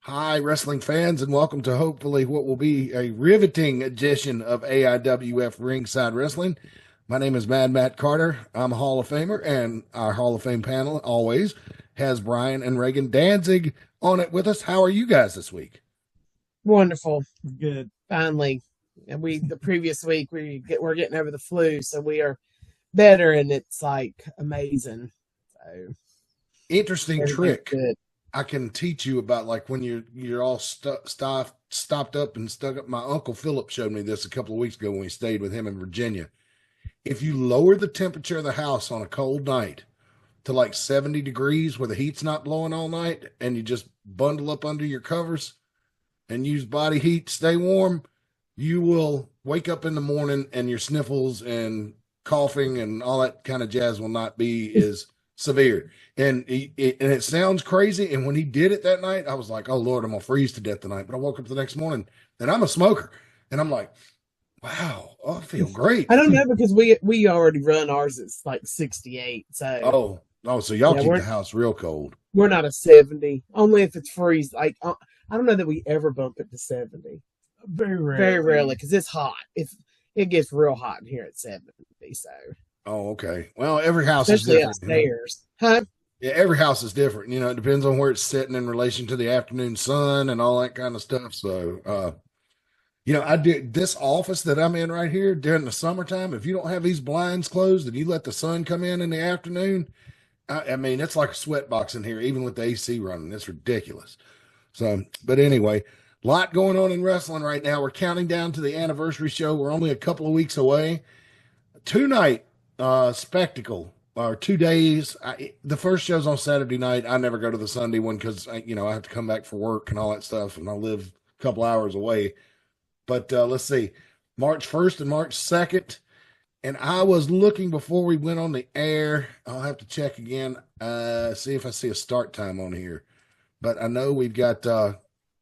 Hi, wrestling fans, and welcome to hopefully what will be a riveting edition of AIWF Ringside Wrestling. My name is Mad Matt Carter. I'm a Hall of Famer, and our Hall of Fame panel always has Brian and Reagan Danzig on it with us. How are you guys this week? Wonderful. Good. Finally. And the previous week we're getting over the flu, so we are better and it's like amazing. So Interesting everything's trick good. I can teach you about, like when you're all stopped up and stuck up. My uncle Philip showed me this a couple of weeks ago when we stayed with him in Virginia. If you lower the temperature of the house on a cold night to like 70 degrees where the heat's not blowing all night, and you just bundle up under your covers and use body heat to stay warm, you will wake up in the morning and your sniffles and coughing and all that kind of jazz will not be as severe. And it sounds crazy. And when he did it that night, I was like, oh Lord, I'm gonna freeze to death tonight. But I woke up the next morning and I'm a smoker. And I'm like, wow, I feel great. I don't know because we already run ours. It's like 68. So Oh, so y'all yeah, keep we're the house real cold. we're not a 70. Only if it's freeze. Like I don't know that we ever bump it to 70. Very rarely because it's hot. It gets real hot in here at 70. So Oh, okay. Well, every house is especially different, upstairs, huh? Yeah, every house is different. It depends on where it's sitting in relation to the afternoon sun and all that kind of stuff. So, I did this office that I'm in right here during the summertime. If you don't have these blinds closed and you let the sun come in the afternoon, I mean, it's like a sweat box in here, even with the AC running. It's ridiculous. So, but anyway, a lot going on in wrestling right now. We're counting down to the anniversary show. We're only a couple of weeks away. Two-night spectacle, or 2 days. The first show's on Saturday night. I never go to the Sunday one because I have to come back for work and all that stuff, and I live a couple hours away. But let's see, March 1st and March 2nd. And I was looking before we went on the air. I'll have to check again, see if I see a start time on here. But I know we've got.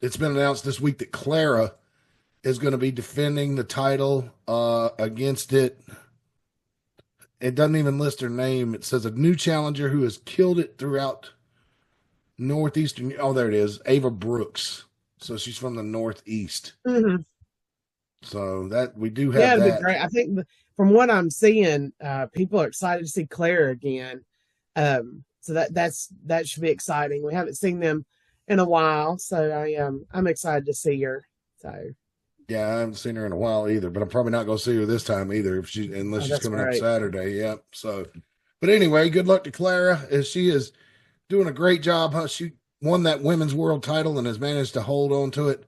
It's been announced this week that Clara is going to be defending the title against it. It doesn't even list her name. It says a new challenger who has killed it throughout Northeastern. Oh, there it is. Ava Brooks. So she's from the Northeast. Mm-hmm. So that we do Yeah, have it'd be that. great. I think from what I'm seeing, people are excited to see Claire again. So that should be exciting. We haven't seen them in a while, so I'm excited to see her. So Yeah, I haven't seen her in a while either, but I'm probably not going to see her this time either unless oh, she's that's coming up great. Saturday. Yep. So, but anyway, good luck to Clara as she is doing a great job. Huh? She won that women's world title and has managed to hold on to it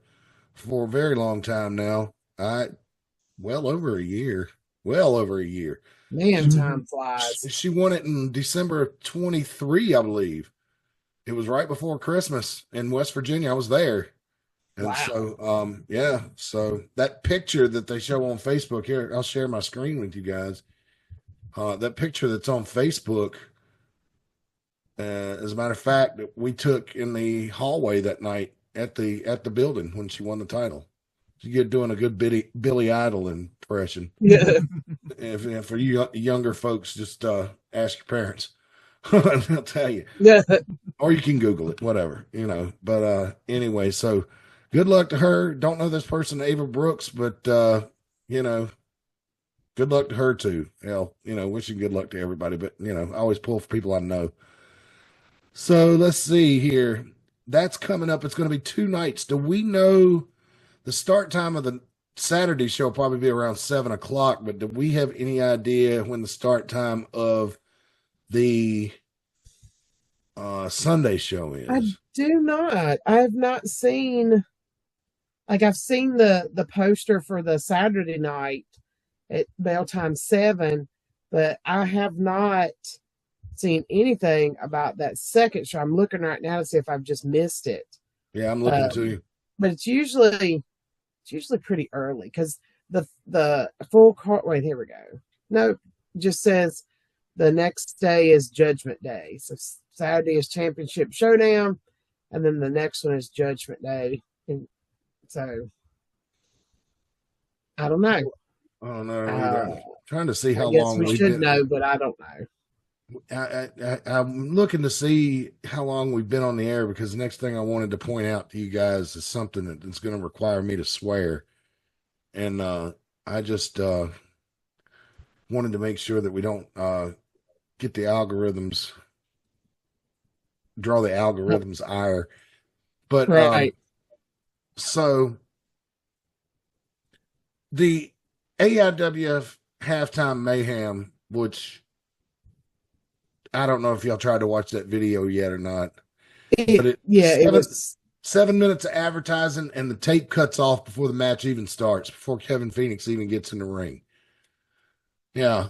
for a very long time now. I well over a year. Well over a year. Man, She time flies. she won it in December of 23, I believe. It was right before Christmas in West Virginia. I was there. And Wow. so, yeah, so that picture that they show on Facebook here, I'll share my screen with you guys. That picture that's on Facebook, as a matter of fact, that we took in the hallway that night at the building when she won the title. You're doing a good Billy Idol impression. Yeah. If for you younger folks, just ask your parents. They'll tell you, Yeah. or you can Google it, whatever. But anyway, so good luck to her. Don't know this person, Ava Brooks, but you know, good luck to her too. Hell, wishing good luck to everybody, but I always pull for people I know. So let's see here. That's coming up. It's going to be 2 nights. Do we know the start time of the Saturday show? Will probably be around 7 o'clock, but do we have any idea when the start time of the Sunday show I is? do not. I have not seen like I've seen the poster for the Saturday night at bell time 7, but I have not seen anything about that second show. I'm looking right now to see if I've just missed it. Yeah, I'm looking Um, too. but it's usually pretty early because the full card. Wait, here we go. No, it just says the next day is Judgment Day. So Saturday is Championship Showdown, and then the next one is Judgment Day. And so I don't know. I don't know either. Uh, I'm trying to see I how guess long we we've should been. know, but I don't know. I'm looking to see how long we've been on the air because the next thing I wanted to point out to you guys is something that's going to require me to swear. And I just wanted to make sure that we don't get the algorithms, draw the algorithms ire. But Right. so the AIWF halftime mayhem, which I don't know if y'all tried to watch that video yet or not, but Yeah, it seven was. 7 minutes of advertising and the tape cuts off before the match even starts, before Kevin Phoenix even gets in the ring. Yeah.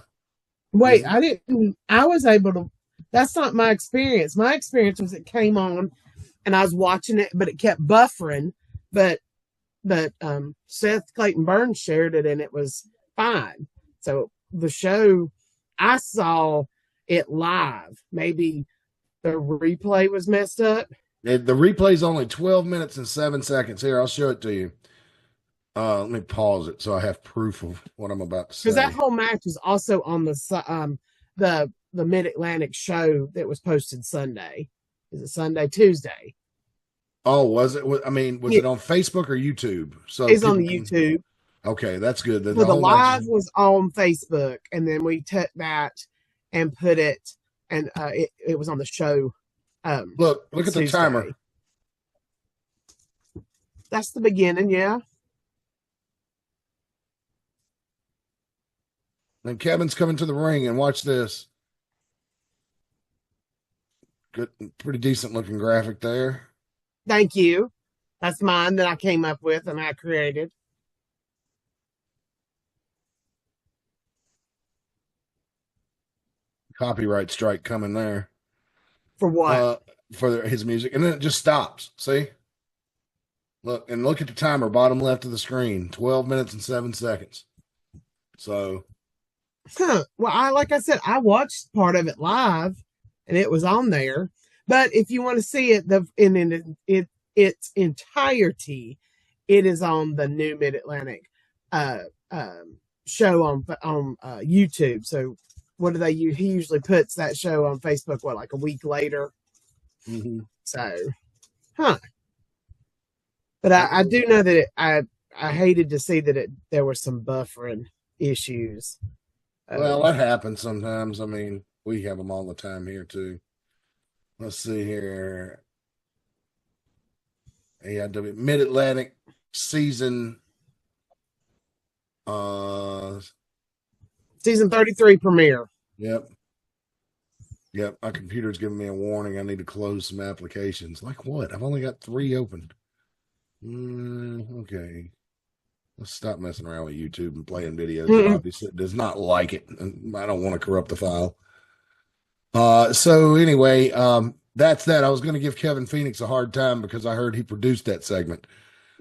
Wait, Is I didn't. I was able to. That's not my experience. My experience was it came on and I was watching it, but it kept buffering. But Seth Clayton Burns shared it and it was fine. So the show, I saw it live. Maybe the replay was messed up the replay's only 12 minutes and 7 seconds. Here, I'll show it to you. Let me pause it so I have proof of what I'm about to because that say. whole match was also on the Mid Atlantic show that was posted Sunday. Is it Sunday, Tuesday? Oh, was it? I mean, was Yeah, it on Facebook or YouTube? So it's on people the can. YouTube. Okay, that's good. The So the whole match is. live was on Facebook, and then we took that and put it, and it was on the show Look at the timer. Tuesday. That's the beginning, yeah. And Kevin's coming to the ring, and watch this. Good, pretty decent looking graphic there. Thank you. That's mine that I came up with and I created. Copyright strike coming there. For what? Uh, for his music, and then it just stops. See, look at the timer, bottom left of the screen, 12 minutes and 7 seconds. So, Huh. Well, like I said, I watched part of it live, and it was on there. But if you want to see it, its entirety, it is on the new Mid Atlantic uh, show on YouTube. So what do they use? He usually puts that show on Facebook. What, like a week later? mhm. So, huh? But I do know that I hated to see that there were some buffering issues. Well, that happens sometimes. I mean, we have them all the time here too. Let's see here. AIW Mid Atlantic season. Season 33 premiere. Yep. Yep. My computer's giving me a warning. I need to close some applications. Like what? I've only got 3 open. Okay. Let's stop messing around with YouTube and playing videos. It obviously does not like it. And I don't want to corrupt the file. So anyway, that's that. I was going to give Kevin Phoenix a hard time because I heard he produced that segment.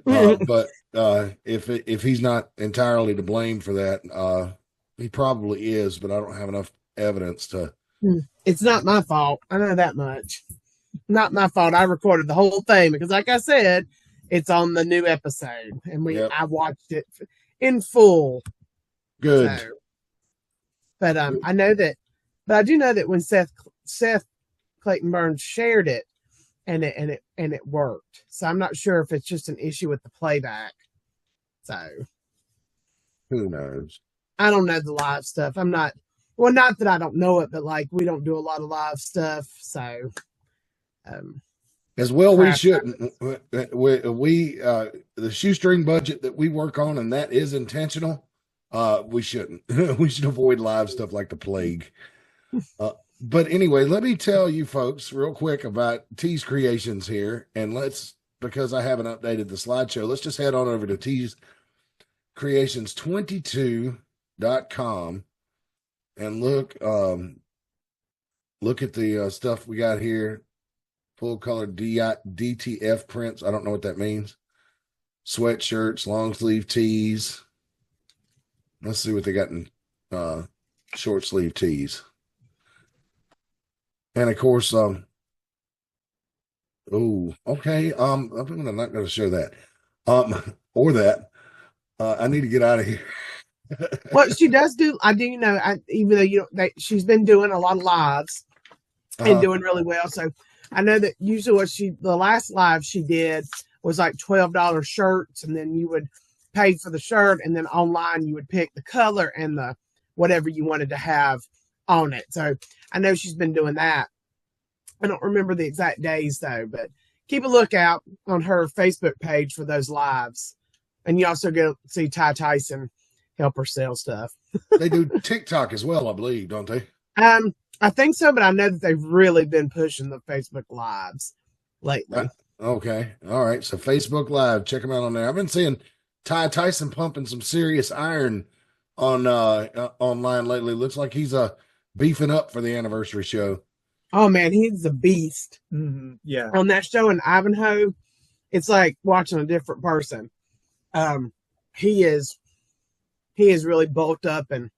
But if he's not entirely to blame for that, he probably is, but I don't have enough evidence to. It's not my fault. I know that much. Not my fault. I recorded the whole thing because, like I said, it's on the new episode, and Yep. I watched it in full. Good. So, but I know that, but I do know that when Seth Clayton Burns shared it, and it worked. So I'm not sure if it's just an issue with the playback. So Who knows? I don't know the live stuff. I'm not. Well, not that I don't know it, but like we don't do a lot of live stuff, so As well, we shouldn't. We the shoestring budget that we work on, and that is intentional. We shouldn't. We should avoid live stuff like the plague. But anyway, let me tell you folks real quick about T's Creations here, and because I haven't updated the slideshow, let's just head on over to T's Creations22.com and look at the stuff we got here. Full color DTF prints. I don't know what that means. Sweatshirts, long sleeve tees. Let's see what they got in short sleeve tees. And of course, okay. I'm not going to show that. Or that. I need to get out of here. Well, she does do. I do know. Even though she's been doing a lot of lives and Uh-huh. doing really well. So I know that usually the last live she did was like $12 shirts, and then you would pay for the shirt, and then online you would pick the color and the whatever you wanted to have on it. So I know she's been doing that. I don't remember the exact days though, but keep a lookout on her Facebook page for those lives. And you also go see Ty Tyson help her sell stuff. They do TikTok as well, I believe, don't they? I think so, but I know that they've really been pushing the Facebook lives lately. Okay. All right. So Facebook Live, check them out on there. I've been seeing Ty Tyson pumping some serious iron on online lately. Looks like he's beefing up for the anniversary show. Oh man, he's a beast. Yeah. On that show in Ivanhoe, it's like watching a different person. Um, he is really bulked up and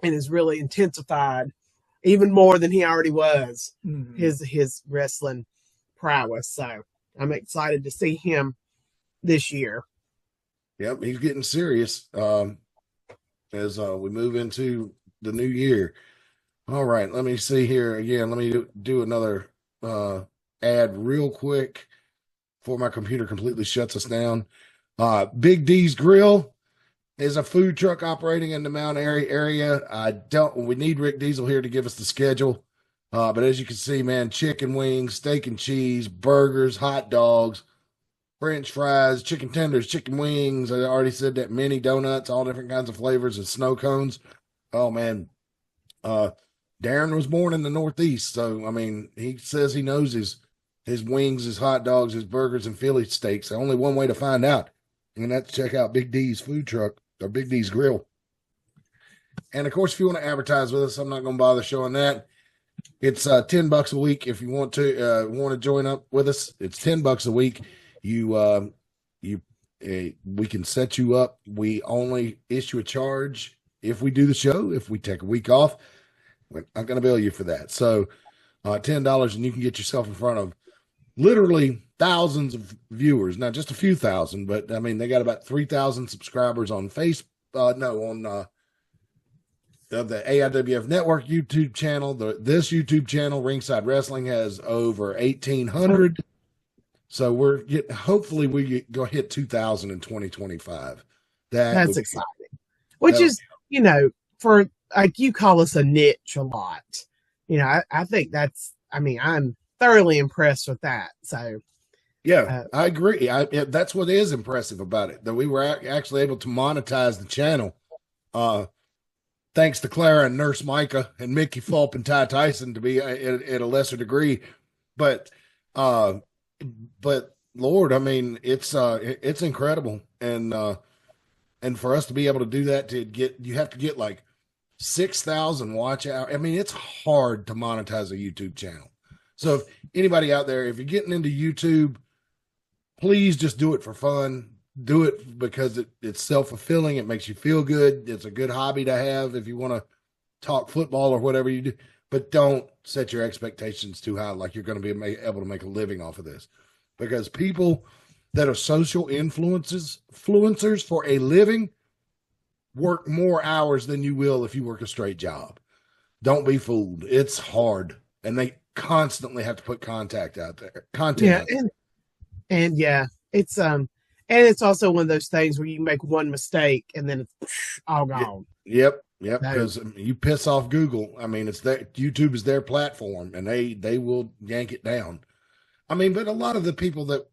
is really intensified even more than he already was. His wrestling prowess. So I'm excited to see him this year. Yep, he's getting serious as we move into the new year. All right, let me see here again. Let me do another ad real quick before my computer completely shuts us down. Big D's Grill is a food truck operating in the Mount Airy area. We need Rick Diesel here to give us the schedule. But as you can see, man, chicken wings, steak and cheese, burgers, hot dogs, French fries, chicken tenders, chicken wings. I already said that, mini donuts, all different kinds of flavors, and snow cones. Oh man. Darren was born in the Northeast, so I mean, he says he knows his wings, his hot dogs, his burgers, and Philly steaks. Only one way to find out, and that's check out Big D's food truck or Big D's Grill. And of course, if you want to advertise with us, I'm not going to bother showing that. It's $10 a week if you want to join up with us. It's $10 a week. We can set you up. We only issue a charge if we do the show. If we take a week off, we're not going to bill you for that. So $10 and you can get yourself in front of literally thousands of viewers. Not just a few thousand, but I mean, they got about 3,000 subscribers on Facebook. On the AIWF Network YouTube channel. This YouTube channel, Ringside Wrestling, has over 1,800. So hopefully we go hit 2,000 in 2025. That's exciting. Which is, for like you call us a niche a lot. I think I'm thoroughly impressed with that. So yeah, I agree. That's what is impressive about it, that we were actually able to monetize the channel. Thanks to Clara and Nurse Micah and Mickey Fulp and Ty Tyson to be at a lesser degree, but Lord, I mean, it's incredible, and for us to be able to do that, you have to get like 6,000 watch hours. I mean, it's hard to monetize a YouTube channel. So if anybody out there, if you're getting into YouTube, please just do it for fun. Do it because it's self-fulfilling. It makes you feel good. It's a good hobby to have if you want to talk football or whatever you do. But don't set your expectations too high, like you're going to be able to make a living off of this. Because people that are social influencers for a living work more hours than you will if you work a straight job. Don't be fooled. It's hard. And they constantly have to put content out there. And yeah, it's and it's also one of those things where you make one mistake and then it's all gone. Yep. Because you piss off Google. I mean, YouTube is their platform, and they will yank it down. I mean, but a lot of the people that,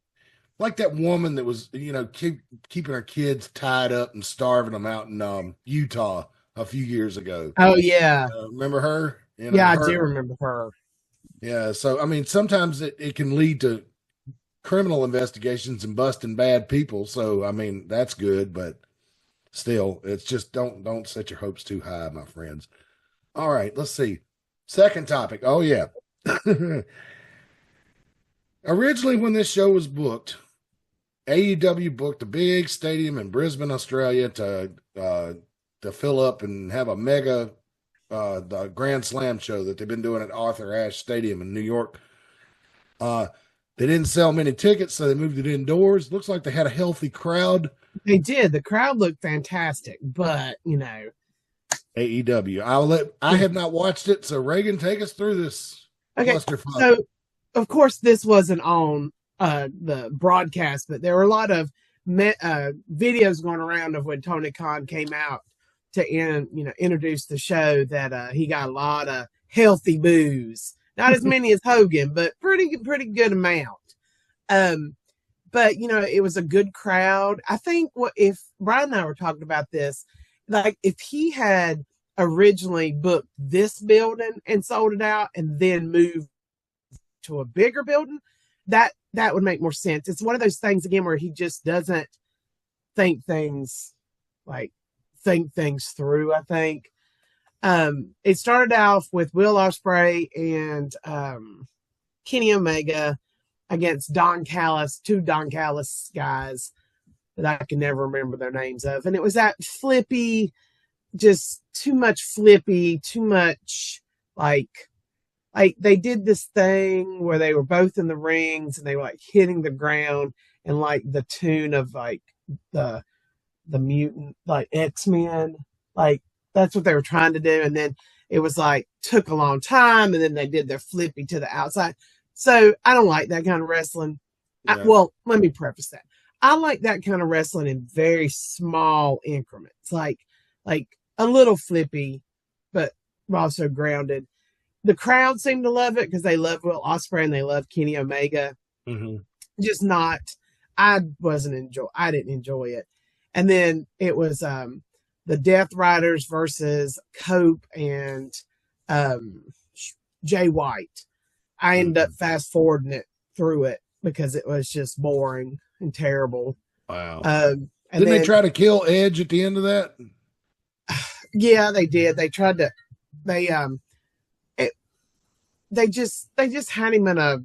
like that woman that was, keeping her kids tied up and starving them out in Utah a few years ago. Oh yeah, remember her? I do remember her. Yeah. So I mean, sometimes it can lead to criminal investigations and busting bad people. So I mean, that's good, but still, it's just don't set your hopes too high, my friends. All right, let's see. Second topic. Oh yeah. Originally, when this show was booked, AEW booked a big stadium in Brisbane, Australia to fill up and have a mega the Grand Slam show that they've been doing at Arthur Ashe Stadium in New York. They didn't sell many tickets, so they moved it indoors. Looks like they had a healthy crowd. They did. The crowd looked fantastic, but AEW. I have not watched it, so Reagan, take us through this okay. clusterfuck. So, of course, this wasn't on the broadcast, but there were a lot of videos going around of when Tony Khan came out to introduce the show that he got a lot of healthy booze. Not as many as Hogan, but pretty good amount. But it was a good crowd. I think if Brian and I were talking about this, like if he had originally booked this building and sold it out and then moved to a bigger building, that would make more sense. It's one of those things again where he just doesn't think things through, I think. It started off with Will Ospreay and Kenny Omega against Don Callis, two Don Callis guys that I can never remember their names of. And it was that flippy, just too much flippy, too much like they did this thing where they were both in the rings and they were like hitting the ground and like the tune of like the mutant, like X-Men, like that's what they were trying to do. And then it was like took a long time and then they did their flippy to the outside. So I don't like that kind of wrestling. Yeah. Well, let me preface that. I like that kind of wrestling in very small increments, like a little flippy, but also grounded. The crowd seemed to love it because they love Will Ospreay and they love Kenny Omega. Mm-hmm. Just not. I didn't enjoy it. And then it was the Death Riders versus Cope and Jay White. I ended up fast forwarding it through it because it was just boring and terrible. Wow. And Didn't they try to kill Edge at the end of that? Yeah, they did. They tried to. They just had him in a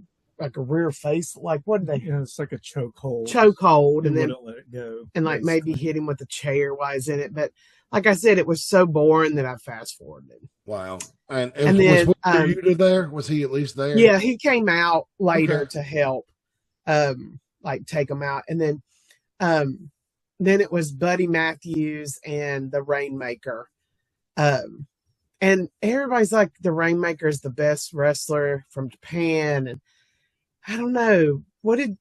rear face. Like what did they? Yeah, it's like a chokehold. Chokehold, and then wouldn't let it go. And like maybe hit him with a chair while he's in it. But like I said, it was so boring that I fast forwarded. Wow. And then was Yuta there? Was he at least there? Yeah, he came out later to help, take him out, and then it was Buddy Matthews and the Rainmaker, and everybody's like the Rainmaker is the best wrestler from Japan, and I don't know what did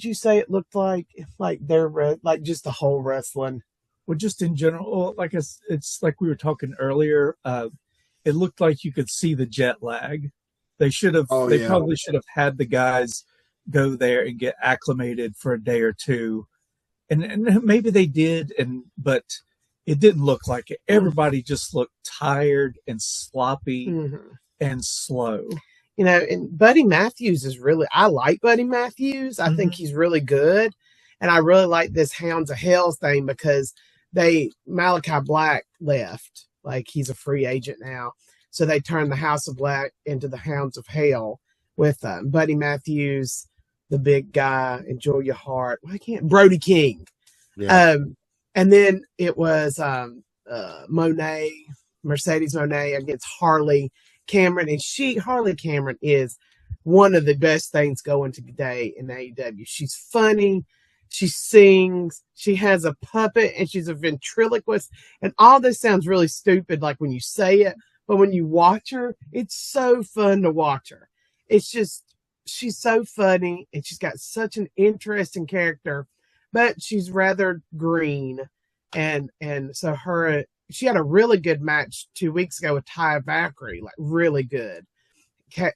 you say it looked like they're like just the whole wrestling. Well, just in general, like it's like we were talking earlier. It looked like you could see the jet lag. They should have. Probably should have had the guys go there and get acclimated for a day or two, and maybe they did. But it didn't look like it. Everybody just looked tired and sloppy and slow. And Buddy Matthews is really. I like Buddy Matthews. I think he's really good, and I really like this Hounds of Hell thing because Malachi Black left. Like he's a free agent now. So they turned the House of Black into the Hounds of Hell with Buddy Matthews, the big guy, Enjoy Your Heart. Brody King. Yeah. And then it was Mercedes Moné against Harley Cameron. And Harley Cameron is one of the best things going today in AEW. She's funny. She sings, she has a puppet, and she's a ventriloquist. And all this sounds really stupid, like when you say it, but when you watch her, it's so fun to watch her. It's just, she's so funny, and she's got such an interesting character, but she's rather green. And so she had a really good match 2 weeks ago with Taya Valkyrie, like really good.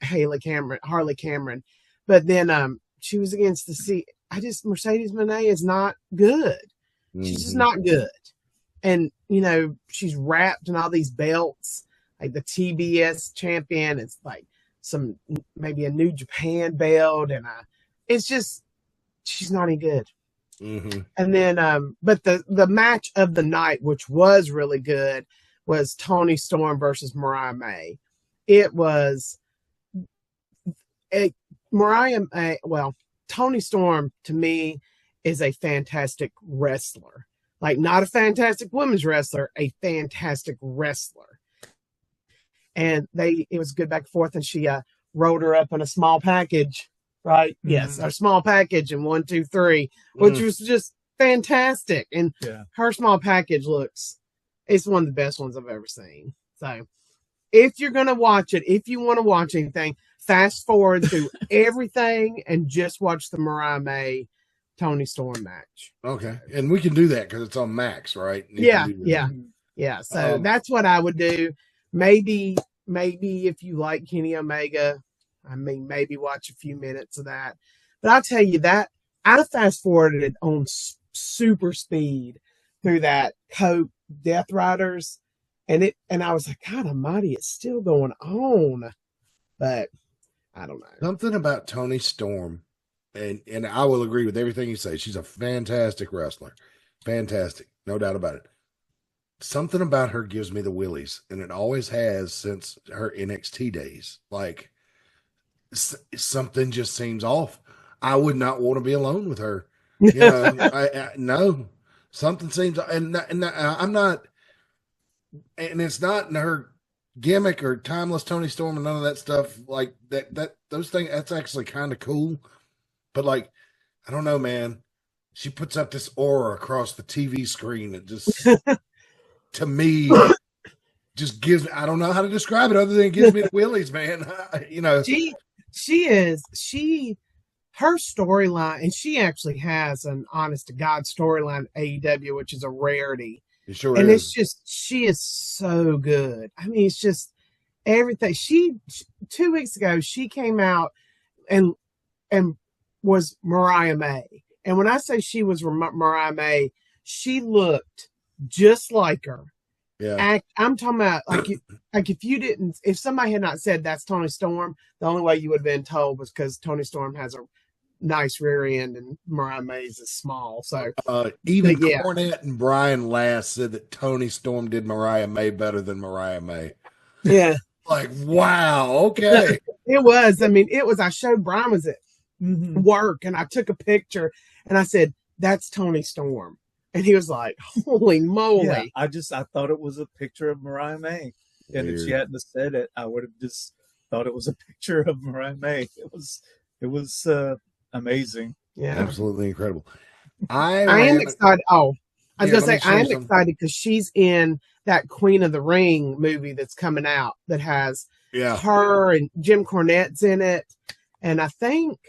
Harley Cameron. But then she was against Mercedes Moné is not good. She's just not good. And, she's wrapped in all these belts, like the TBS champion. It's like maybe a New Japan belt. And it's just, she's not any good. Mm-hmm. And then, but the match of the night, which was really good, was Toni Storm versus Mariah May. It was Toni Storm, to me, is a fantastic wrestler. Like, not a fantastic women's wrestler, a fantastic wrestler. And it was good back and forth, and she rolled her up in a small package right? Yes, our small package and 1, 2, 3, which was just fantastic. And her small package it's one of the best ones I've ever seen. So if you're going to watch it, if you want to watch anything, fast forward through everything and just watch the Mariah May Toni Storm match. Okay. And we can do that because it's on Max, right? Yeah. So that's what I would do. Maybe if you like Kenny Omega, I mean, maybe watch a few minutes of that. But I'll tell you that I fast forwarded it on super speed through that Coke Death Riders. And I was like, God almighty, it's still going on. But I don't know. Something about Toni Storm, and I will agree with everything you say. She's a fantastic wrestler. Fantastic. No doubt about it. Something about her gives me the willies, and it always has since her NXT days. Like, something just seems off. I would not want to be alone with her. You know, no. Something seems, and I'm not, and it's not in her gimmick or timeless Toni Storm and none of that stuff like that those things. That's actually kind of cool, but like, I don't know, man. She puts up this aura across the TV screen that just, to me, just gives. I don't know how to describe it other than it gives me the willies, man. You know, her storyline, and she actually has an honest to God storyline AEW, which is a rarity. It sure and is. It's just, she is so good. I mean, it's just everything. 2 weeks ago, she came out and was Mariah May. And when I say she was Mariah May, she looked just like her. Yeah. I'm talking about if somebody had not said that's Toni Storm, the only way you would have been told was because Toni Storm has a nice rear end and Mariah May's is small. So even Cornette and Brian Last said that Toni Storm did Mariah May better than Mariah May. Yeah. Like, wow, okay. It was. I mean, it was. I showed Brian was at work and I took a picture and I said, that's Toni Storm. And he was like, holy moly. Yeah, I thought it was a picture of Mariah May. And if she hadn't said it, I would have just thought it was a picture of Mariah May. It was amazing. Yeah. Absolutely incredible. I am excited. Oh, I was going to say, I am excited because she's in that Queen of the Ring movie that's coming out that has her and Jim Cornette's in it. And I think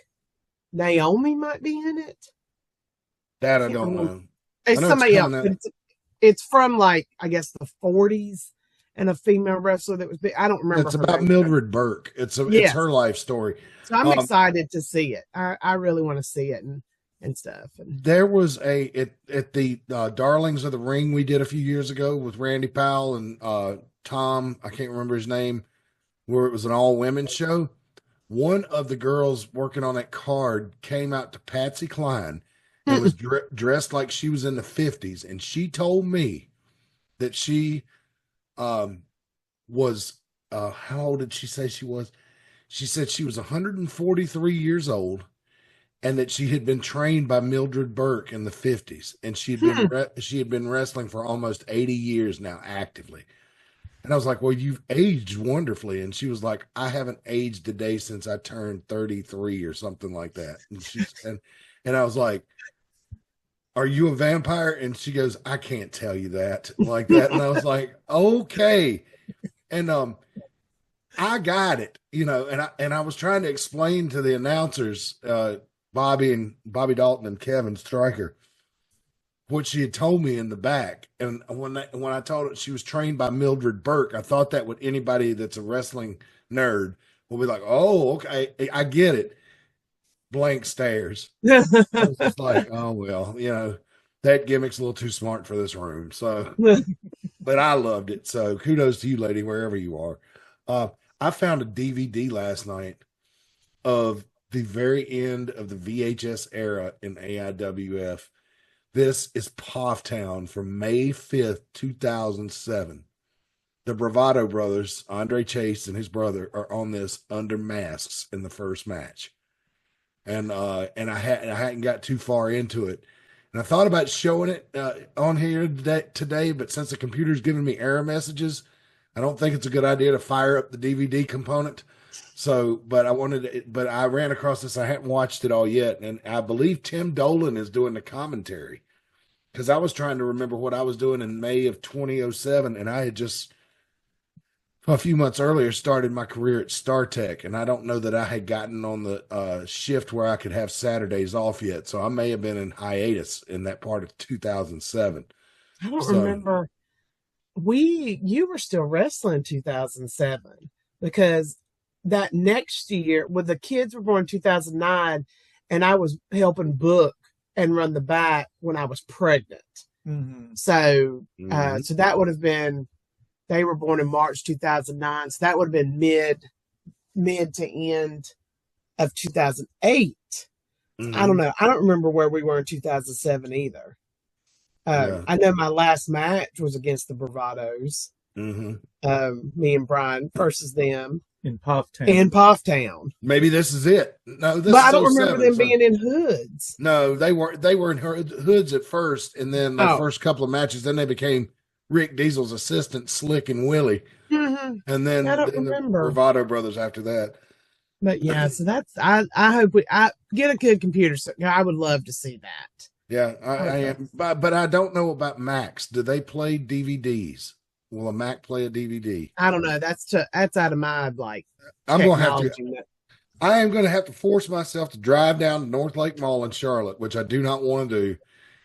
Naomi might be in it. That I don't know. It's somebody else. It's from like, I guess the 40s and a female wrestler that was big. I don't remember. It's about Mildred Burke. It's her life story. So I'm excited to see it. I really want to see it and stuff. And there was at the Darlings of the Ring we did a few years ago with Randy Powell and Tom, I can't remember his name, where it was an all women show. One of the girls working on that card came out to Patsy Cline and was dressed like she was in the 50s. And she told me that she was, how old did she say she was? She said she was 143 years old and that she had been trained by Mildred Burke in the 50s. And she had been wrestling for almost 80 years now actively. And I was like, well, you've aged wonderfully. And she was like, I haven't aged a day since I turned 33 or something like that. And I was like, are you a vampire? And she goes, I can't tell you that like that. And I was like, okay. And I got it, and I was trying to explain to the announcers, Bobby Dalton and Kevin Stryker, what she had told me in the back. And when I told her she was trained by Mildred Burke, I thought that would anybody that's a wrestling nerd will be like, oh, okay, I get it. Blank stares. I was just like, oh, well, that gimmick's a little too smart for this room. So, but I loved it. So kudos to you, lady, wherever you are. I found a DVD last night of the very end of the VHS era in AIWF. This is Town from May 5th, 2007. The Bravado brothers, Andre Chase and his brother, are on this under masks in the first match. And I hadn't got too far into it. And I thought about showing it on here today, but since the computer's giving me error messages, I don't think it's a good idea to fire up the DVD component. So, but I ran across this. I hadn't watched it all yet. And I believe Tim Dolan is doing the commentary, because I was trying to remember what I was doing in May of 2007. And I had just a few months earlier started my career at StarTech. And I don't know that I had gotten on the shift where I could have Saturdays off yet. So I may have been in hiatus in that part of 2007. I don't remember. You were still wrestling in 2007, because that next year, when the kids were born in 2009, and I was helping book and run the back when I was pregnant. Mm-hmm. So that would have been, they were born in March 2009. So that would have been mid to end of 2008. Mm-hmm. I don't know. I don't remember where we were in 2007 either. I know my last match was against the Bravados. Mm-hmm. Me and Brian versus them in Pufftown. Maybe this is it. No, but I don't remember them being in hoods. No, they were in hoods at first, and then the first couple of matches, then they became Rick Diesel's assistant, Slick and Willie, and then I don't remember the Bravado brothers after that. But yeah, so that's I hope I get a good computer. So I would love to see that. Yeah, I am, but I don't know about Macs. Do they play DVDs? Will a Mac play a DVD? I don't know. That's out of my I'm going to have to. I am going to have to force myself to drive down to North Lake Mall in Charlotte, which I do not want to do,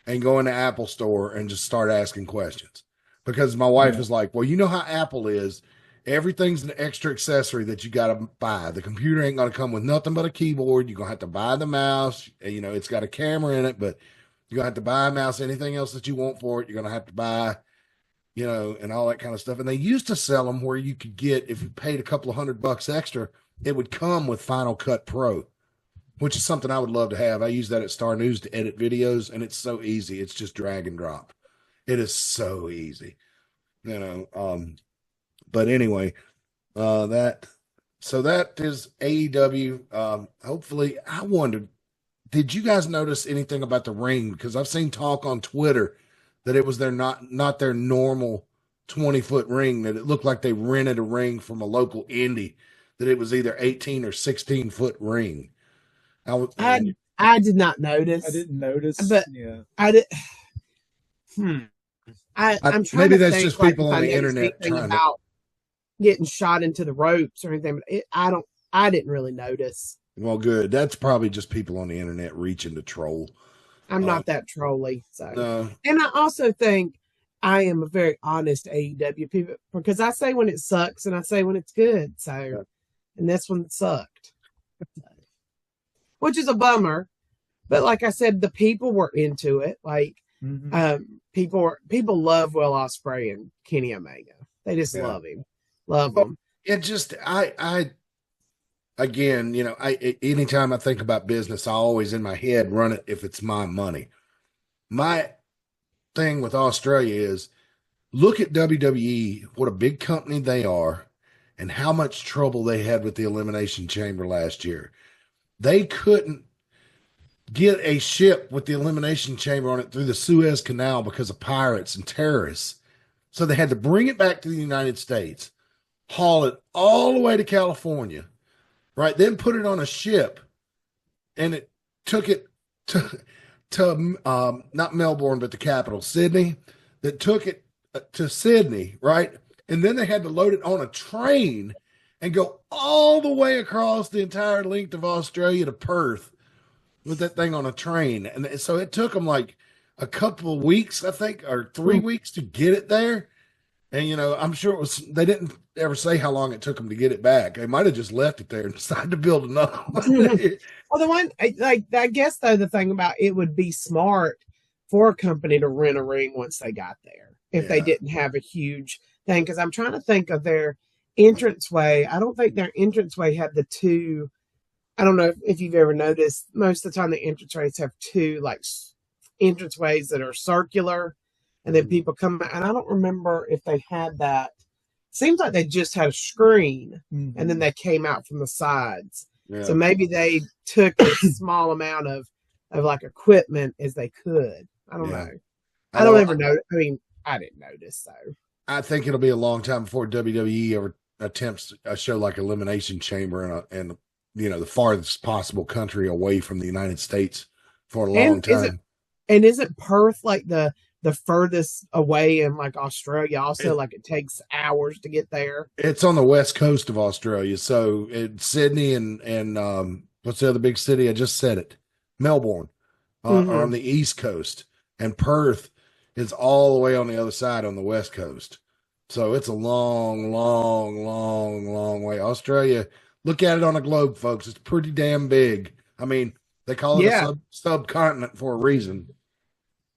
and go in the Apple store and just start asking questions, because my wife is like, "Well, you know how Apple is. Everything's an extra accessory that you got to buy. The computer ain't going to come with nothing but a keyboard. You're going to have to buy the mouse. You know, it's got a camera in it, but you're going to have to buy a mouse. Anything else that you want for it, you're going to have to buy, you know, and all that kind of stuff." And they used to sell them where you could get, if you paid a couple of $100 extra, it would come with Final Cut Pro, which is something I would love to have. I use that at Star News to edit videos, and it's so easy. It's just drag and drop. It is so easy, you know. But anyway, that is AEW. Hopefully, I wondered, did you guys notice anything about the ring? Because I've seen talk on Twitter that it was not their normal 20-foot ring, that it looked like they rented a ring from a local indie, that it was either 18 or 16-foot ring. I did not notice. I didn't notice, but yeah, I did. I'm trying maybe to that's think, just people on the internet trying about getting shot into the ropes or anything. But I didn't really notice. Well, good. That's probably just people on the internet reaching to troll. I'm not that trolly, so. No. And I also think I am a very honest AEW people, because I say when it sucks and I say when it's good. So, and this one sucked, which is a bummer. But like I said, the people were into it. Like, people love Will Ospreay and Kenny Omega. They just love him, love him. It just, again, you know, anytime I think about business, I always in my head run it if it's my money. My thing with Australia is, look at WWE, what a big company they are, and how much trouble they had with the Elimination Chamber last year. They couldn't get a ship with the Elimination Chamber on it through the Suez Canal because of pirates and terrorists. So they had to bring it back to the United States, haul it all the way to California, right? Then put it on a ship, and it took it to not Melbourne, but the capital, Sydney. That took it to Sydney, right? And then they had to load it on a train and go all the way across the entire length of Australia to Perth with that thing on a train. And so it took them like a couple of weeks, I think, or 3 weeks to get it there. And, you know, I'm sure they didn't ever say how long it took them to get it back. They might have just left it there and decided to build another one. Well, I guess, though, the thing about it would be smart for a company to rent a ring once they got there, if they didn't have a huge thing. Because I'm trying to think of their entranceway. I don't think their entranceway had the two. I don't know if you've ever noticed, most of the time the entranceways have two like entranceways that are circular, and then people come out. And I don't remember if they had that. Seems like they just had a screen, and then they came out from the sides. Yeah. So maybe they took a small amount of like equipment as they could. I don't know. I don't ever know. I mean, I didn't notice. So I think it'll be a long time before WWE ever attempts a show like Elimination Chamber and the farthest possible country away from the United States for a long time. Isn't Perth like the furthest away in like Australia also? Like it takes hours to get there. It's on the west coast of Australia. So Sydney and what's the other big city? I just said it. Melbourne are on the east coast, and Perth is all the way on the other side on the west coast. So it's a long, long, long, long way. Australia, look at it on a globe, folks. It's pretty damn big. I mean, they call it a subcontinent for a reason.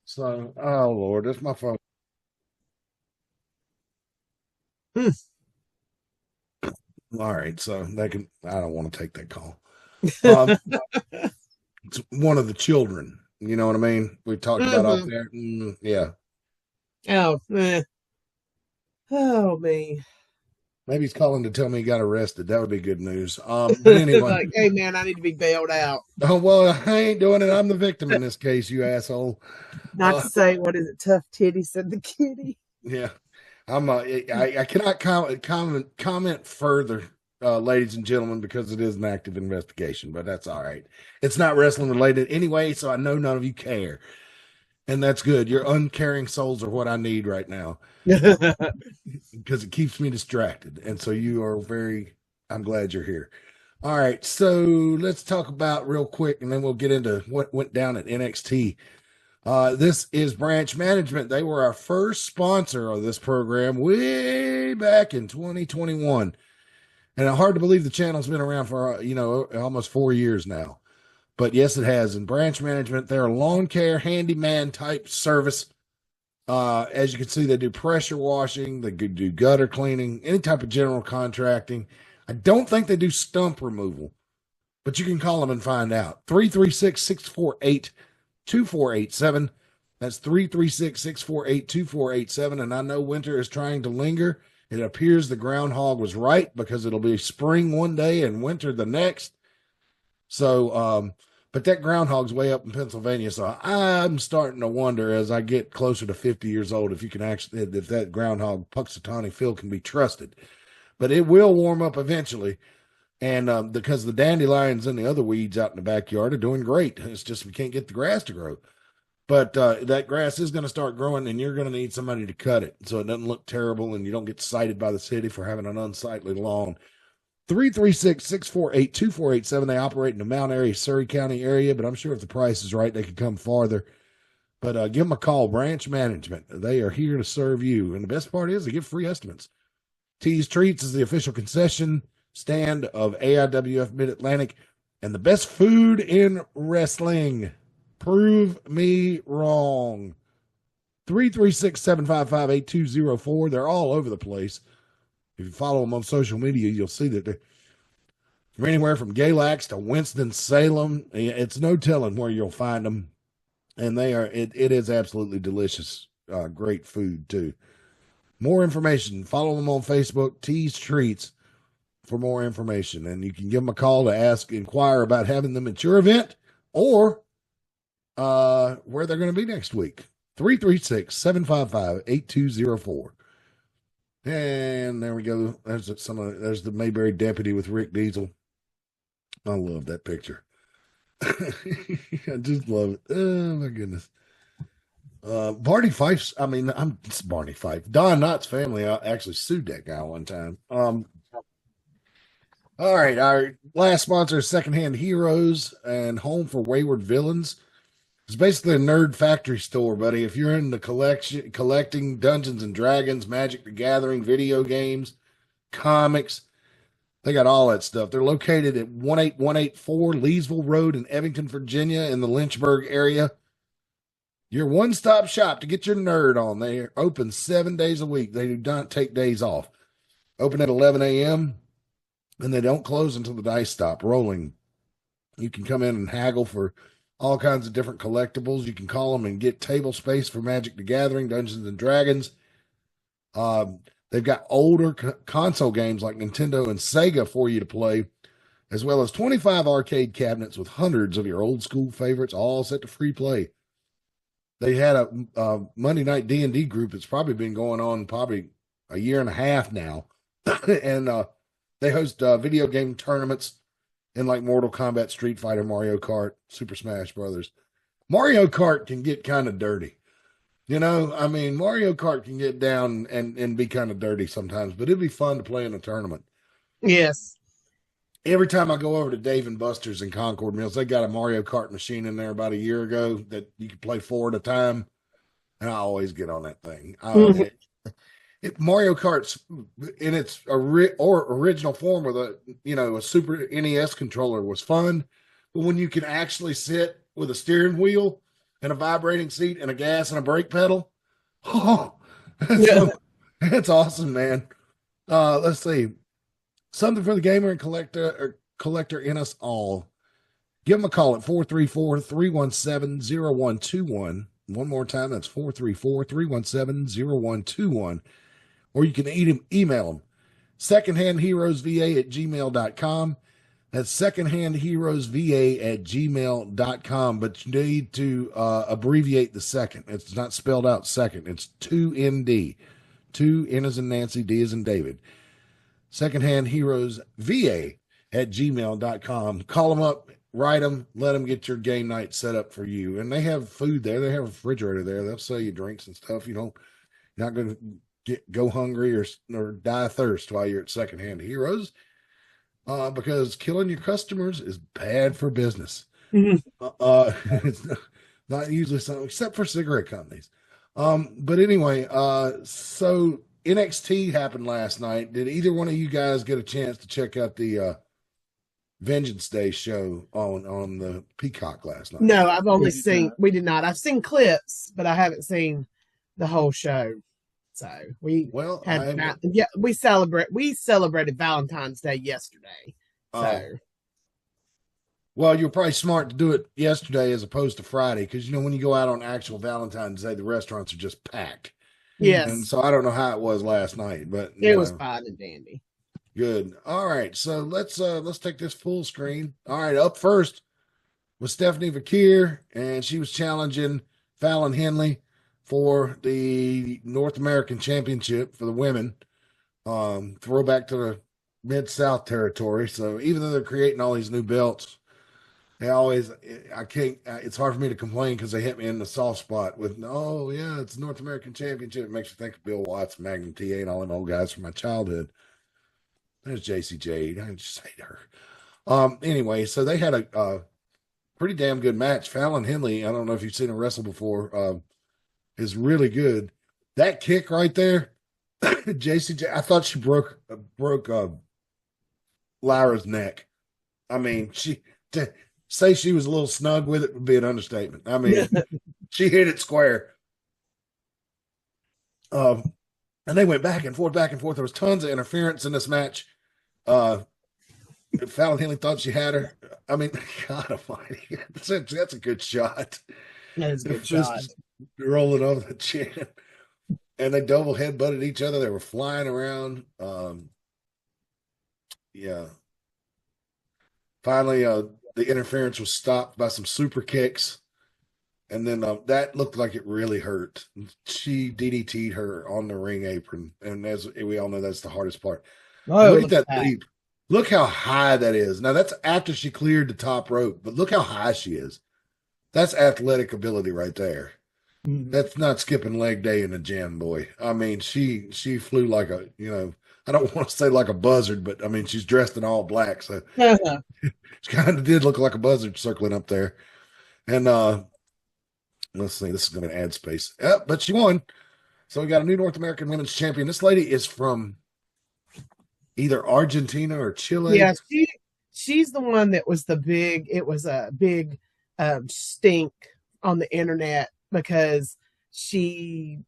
So, oh Lord, that's my phone. All right, so I don't want to take that call. It's one of the children. You know what I mean? We talked about off there. Yeah. Oh, man. Oh, man. Maybe he's calling to tell me he got arrested. That would be good news. But anyway. Like, hey, man, I need to be bailed out. Oh, well, I ain't doing it. I'm the victim in this case, you asshole. Not to say, what is it? Tough titty, said the kitty. Yeah. I cannot comment further, ladies and gentlemen, because it is an active investigation, but that's all right. It's not wrestling related anyway, so I know none of you care. And that's good. Your uncaring souls are what I need right now. Because it keeps me distracted. And so I'm glad you're here. All right. So let's talk about real quick, and then we'll get into what went down at NXT. This is Branch Management. They were our first sponsor of this program way back in 2021. And it's hard to believe the channel's been around for, almost 4 years now. But yes, it has. And Branch Management, they're a lawn care handyman type service. As you can see, they do pressure washing, they do gutter cleaning, any type of general contracting. I don't think they do stump removal, but you can call them and find out. 336-648-2487. That's 336-648-2487. And I know winter is trying to linger. It appears the groundhog was right because it'll be spring one day and winter the next. So, but that groundhog's way up in Pennsylvania. So I'm starting to wonder as I get closer to 50 years old, if that groundhog Puxatawny Phil can be trusted, but it will warm up eventually. And, because the dandelions and the other weeds out in the backyard are doing great. It's just, we can't get the grass to grow, but, that grass is going to start growing and you're going to need somebody to cut it so it doesn't look terrible and you don't get cited by the city for having an unsightly lawn. 336-648-2487. They operate in the Mount Airy, Surrey County area, but I'm sure if the price is right, they could come farther. But give them a call, Branch Management. They are here to serve you. And the best part is they give free estimates. Tees Treats is the official concession stand of AIWF Mid-Atlantic and the best food in wrestling. Prove me wrong. 336-755-8204. They're all over the place. If you follow them on social media, you'll see that they're from anywhere from Galax to Winston-Salem. It's no telling where you'll find them. And it is absolutely delicious. Great food, too. More information. Follow them on Facebook, Tees Treats, for more information. And you can give them a call to inquire about having them at your event or where they're going to be next week. 336-755-8204. And there we go. There's the Mayberry deputy with Rick Diesel. I love that picture. I just love it. Oh my goodness. Barney Fife's, it's Barney Fife. Don Knotts' family actually sued that guy one time. All right. Our last sponsor is Secondhand Heroes and Home for Wayward Villains. It's basically a nerd factory store, buddy. If you're into collecting Dungeons and Dragons, Magic the Gathering, video games, comics, they got all that stuff. They're located at 18184 Leesville Road in Evington, Virginia, in the Lynchburg area. Your one-stop shop to get your nerd on. They're open 7 days a week. They do not take days off. Open at 11 a.m., and they don't close until the dice stop rolling. You can come in and haggle for all kinds of different collectibles. You can call them and get table space for Magic the Gathering, Dungeons and Dragons. They've got older console games like Nintendo and Sega for you to play, as well as 25 arcade cabinets with hundreds of your old school favorites, all set to free play. They had a Monday night D&D group that's probably been going on probably a year and a half now. and they host video game tournaments in like Mortal Kombat, Street Fighter, Mario Kart, Super Smash Brothers. Mario Kart can get kind of dirty. You know, I mean, Mario Kart can get down and be kind of dirty sometimes, but it'd be fun to play in a tournament. Yes. Every time I go over to Dave and Buster's in Concord Mills, they got a Mario Kart machine in there about a year ago that you can play 4 at a time, and I always get on that thing. Mario Kart's in its original form with a Super NES controller was fun, but when you can actually sit with a steering wheel and a vibrating seat and a gas and a brake pedal, it's awesome, man. Let's see. Something for the gamer and collector in us all. Give them a call at 434-317-0121. One more time, that's 434-317-0121. Or you can email them. secondhandheroesva@gmail.com. That's secondhandheroesva@gmail.com. But you need to abbreviate the second. It's not spelled out second. It's 2ND. 2 N as in Nancy, D as in David. secondhandheroesva@gmail.com. Call them up, write them, let them get your game night set up for you. And they have food there. They have a refrigerator there. They'll sell you drinks and stuff. You're not going to go hungry or die of thirst while you're at Secondhand Heroes, because killing your customers is bad for business. It's not usually something, except for cigarette companies. But anyway, so NXT happened last night. Did either one of you guys get a chance to check out the Vengeance Day show on the Peacock last night? No, I've only seen. We did not. I've seen clips, but I haven't seen the whole show. So we celebrated Valentine's Day yesterday. So. Well, you're probably smart to do it yesterday as opposed to Friday, because when you go out on actual Valentine's Day, the restaurants are just packed. Yes. And so I don't know how it was last night, but it was fine and dandy. Good. All right. So let's take this full screen. All right. Up first was Stephanie Vakir, and she was challenging Fallon Henley for the North American Championship for the women. Throwback to the Mid-South territory. So even though they're creating all these new belts, it's hard for me to complain because they hit me in the soft spot with, it's North American Championship. It makes you think of Bill Watts, Magnum TA, and all them old guys from my childhood. There's JC Jade. I just hate her. Anyway, so they had a pretty damn good match. Fallon Henley, I don't know if you've seen her wrestle before, is really good. That kick right there, JC Jade, I thought she broke Lyra's neck. I mean, say she was a little snug with it would be an understatement. I mean, she hit it square. And they went back and forth, back and forth. There was tons of interference in this match. Fallon Henley thought she had her. I mean, God almighty. That's a good shot. That is a good shot. Rolling over the chin. And they double headbutted each other. They were flying around. Finally, the interference was stopped by some super kicks. And then that looked like it really hurt. She DDT'd her on the ring apron. And as we all know, that's the hardest part. Look at that leap. Look how high that is. Now, that's after she cleared the top rope. But look how high she is. That's athletic ability right there. Mm-hmm. That's not skipping leg day in the gym, boy. I mean, she flew like a, I don't want to say like a buzzard, but I mean, she's dressed in all black. So she kind of did look like a buzzard circling up there. And let's see, this is going to add space. But she won. So we got a new North American Women's Champion. This lady is from either Argentina or Chile. Yeah, she's the one that was it was a big stink on the internet because she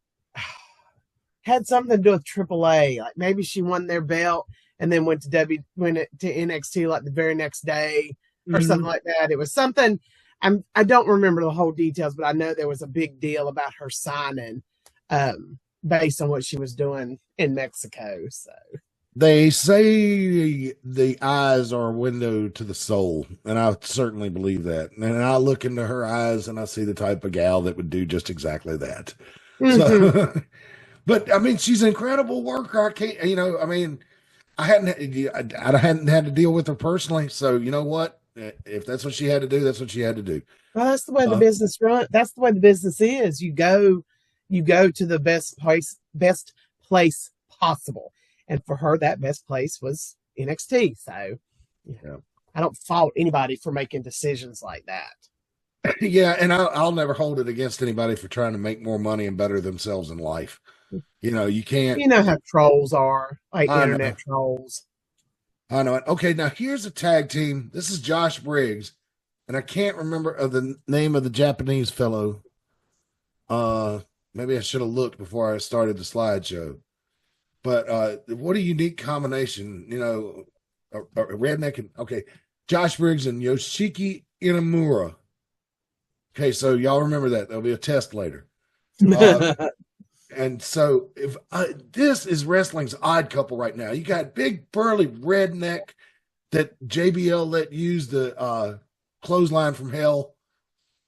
had something to do with AAA. Like maybe she won their belt and then went to NXT like the very next day or something like that. It was something. I don't remember the whole details, but I know there was a big deal about her signing based on what she was doing in Mexico. So they say the eyes are a window to the soul, and I certainly believe that. And I look into her eyes and I see the type of gal that would do just exactly that. So, but I mean, she's an incredible worker. I can't, I mean, I hadn't had to deal with her personally. So you know what? If that's what she had to do, that's what she had to do. Well, that's the way the business run. That's the way the business is. You go to the best place possible. And for her, that best place was NXT. So, Yeah. I don't fault anybody for making decisions like that. Yeah, and I'll never hold it against anybody for trying to make more money and better themselves in life. You can't. You know how trolls are, like I know. internet trolls. I know it. Okay, now here's a tag team. This is Josh Briggs, and I can't remember the name of the Japanese fellow. Maybe I should have looked before I started the slideshow. But what a unique combination, a redneck and okay, Josh Briggs and Yoshiki Inamura. Okay, so y'all remember that. There'll be a test later. And so if this is wrestling's odd couple right now. You got big burly redneck that JBL let use the clothesline from hell,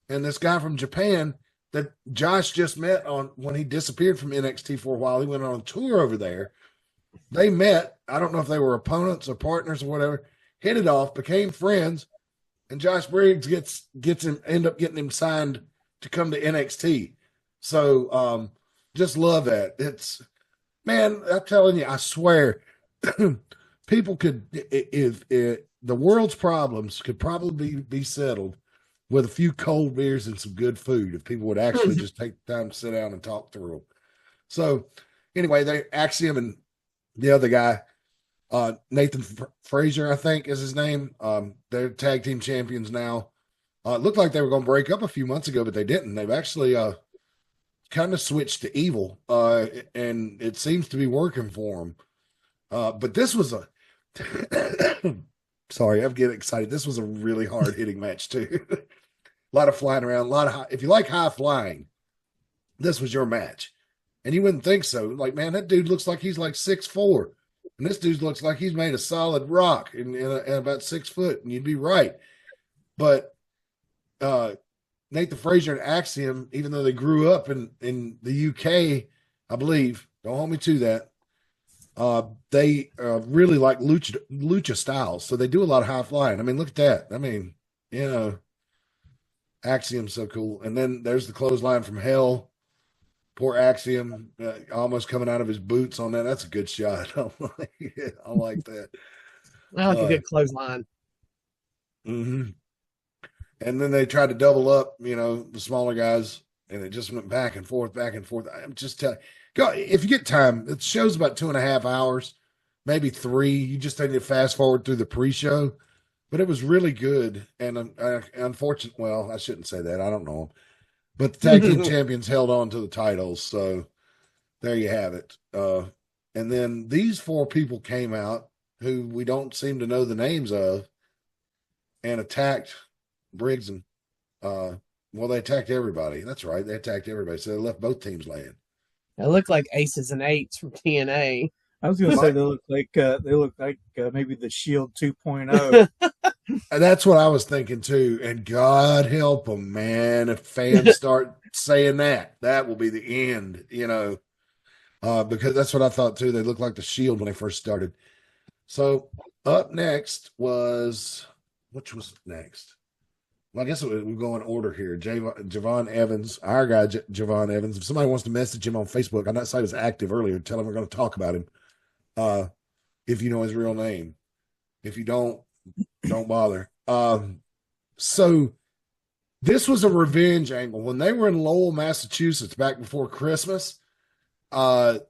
and this guy from Japan that Josh just met on when he disappeared from NXT for a while. He went on a tour over there. They met. I don't know if they were opponents or partners or whatever. Hit it off, became friends, and Josh Briggs gets him, end up getting him signed to come to NXT. So just love that. It's, man, I'm telling you, I swear, people could, if the world's problems could probably be settled with a few cold beers and some good food if people would actually just take the time to sit down and talk through them. So anyway, Axiom and the other guy, Nathan Frazier, I think is his name. They're tag team champions now. It looked like they were going to break up a few months ago, but they didn't. They've actually kind of switched to evil, and it seems to be working for them. But this was a sorry, I'm getting excited. This was a really hard hitting match too. A lot of flying around, a lot of high, if you like high flying, this was your match. And you wouldn't think so. Like, man, that dude looks like he's like 6'4", and this dude looks like he's made of solid rock and about 6 foot, and you'd be right. But Nathan Frazier and Axiom, even though they grew up in the UK, I believe, don't hold me to that, they really like lucha styles. So they do a lot of high flying. I mean, look at that. I mean, Axiom's so cool. And then there's the clothesline from hell. Poor Axiom, almost coming out of his boots on that. That's a good shot. I like that. I like a good clothesline. Mm-hmm. And then they tried to double up, the smaller guys, and it just went back and forth, back and forth. I'm just telling you, if you get time, the show's about 2.5 hours, maybe 3. You just need to fast forward through the pre-show. But it was really good. And unfortunately, well, I shouldn't say that. I don't know. But the tag team champions held on to the titles. So there you have it. And then these 4 people came out who we don't seem to know the names of and attacked Briggs and they attacked everybody. That's right, they attacked everybody. So they left both teams laying. They look like aces and eights from TNA. I was going to say they look like maybe the Shield 2.0. And that's what I was thinking too. And God help them, man, if fans start saying that will be the end. Because that's what I thought too. They looked like the Shield when they first started. So up next which was next? Well, I guess we'll go in order here. Javon Evans, our guy, Javon Evans. If somebody wants to message him on Facebook, I know he was active earlier. Tell him we're going to talk about him. If you know his real name. If you don't bother. So this was a revenge angle. When they were in Lowell, Massachusetts back before Christmas, revenge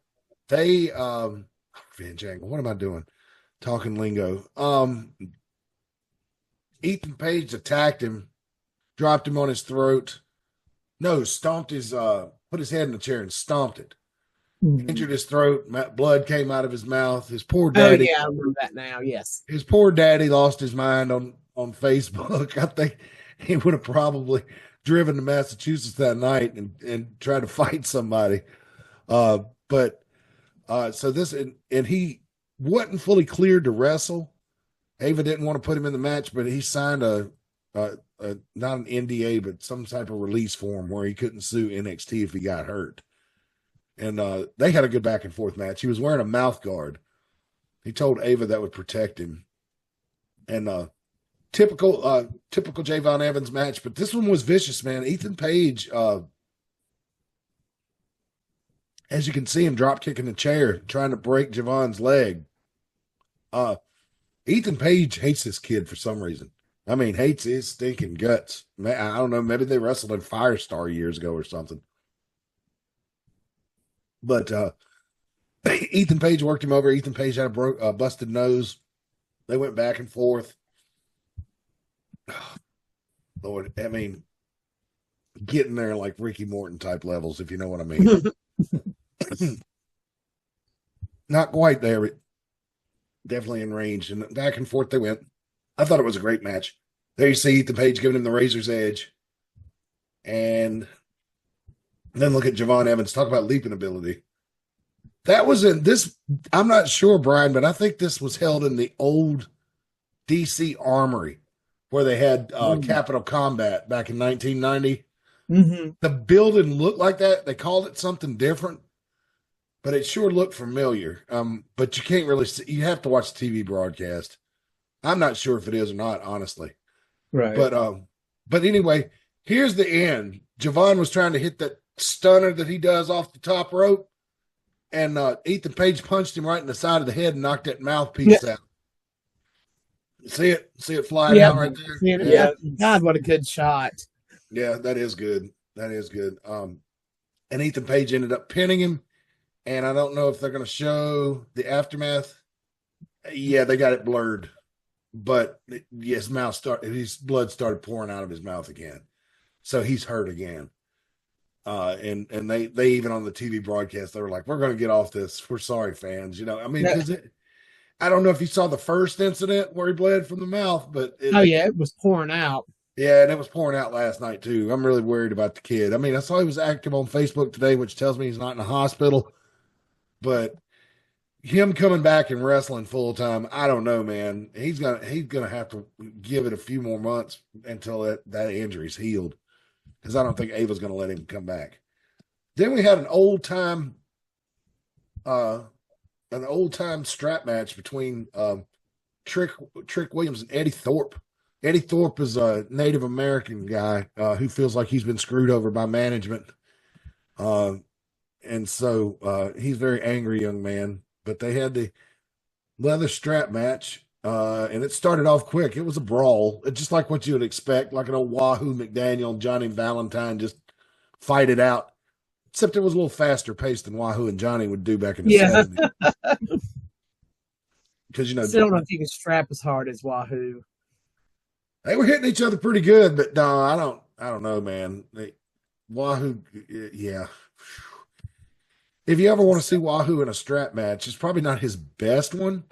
angle. What am I doing? Talking lingo. Ethan Page attacked him, dropped him on his throat. No, stomped put his head in the chair and stomped it. Mm-hmm. Injured his throat. Blood came out of his mouth. His poor daddy. Oh, yeah, I remember that now, yes. His poor daddy lost his mind on Facebook. I think he would have probably driven to Massachusetts that night and tried to fight somebody. So this, and he wasn't fully cleared to wrestle. Ava didn't want to put him in the match, but he signed a not an NDA, but some type of release form where he couldn't sue NXT if he got hurt. And they had a good back and forth match. He was wearing a mouth guard. He told Ava that would protect him. And typical Javon Evans match, but this one was vicious, man. Ethan Page, as you can see him drop kicking the chair, trying to break Javon's leg. Ethan Page hates this kid for some reason. I mean, hates his stinking guts. I don't know. Maybe they wrestled in Firestar years ago or something. But Ethan Page worked him over. Ethan Page had a busted nose. They went back and forth. Lord, I mean, getting there like Ricky Morton type levels, if you know what I mean. Not quite there, but definitely in range. And back and forth they went. I thought it was a great match. There you see Ethan Page giving him the razor's edge. And then look at Javon Evans. Talk about leaping ability. That was in this. I'm not sure, Brian, but I think this was held in the old DC Armory where they had Capital Combat back in 1990. Mm-hmm. The building looked like that. They called it something different, but it sure looked familiar. But you can't really see. You have to watch the TV broadcast. I'm not sure if it is or not, honestly. Right. But anyway, here's the end. Javon was trying to hit that stunner that he does off the top rope, and Ethan Page punched him right in the side of the head and knocked that mouthpiece out. See it flying out right there. Yeah. God, what a good shot. Yeah, that is good. That is good. And Ethan Page ended up pinning him, and I don't know if they're going to show the aftermath. Yeah, they got it blurred, but his blood started pouring out of his mouth again, so he's hurt again. And they even on the TV broadcast, they were like, "We're going to get off this. We're sorry, fans." You know, I mean, because I don't know if you saw the first incident where he bled from the mouth, but it was pouring out. Yeah, and it was pouring out last night too. I'm really worried about the kid. I mean, I saw he was active on Facebook today, which tells me he's not in the hospital. But him coming back and wrestling full time, I don't know, man. He's gonna have to give it a few more months until that injury's healed, because I don't think Ava's gonna let him come back. Then we had an old time strap match between Trick Williams and Eddie Thorpe. Eddie Thorpe is a Native American guy who feels like he's been screwed over by management. And so he's a very angry young man. But they had the leather strap match, and it started off quick. It was a brawl, just like what you would expect, like an old Wahoo McDaniel and Johnny Valentine just fight it out. Except it was a little faster paced than Wahoo and Johnny would do back in the 70s. Because, I still don't know if you can strap as hard as Wahoo. They were hitting each other pretty good, but no, I don't know, man. Wahoo, yeah. If you ever want to see Wahoo in a strap match, it's probably not his best one,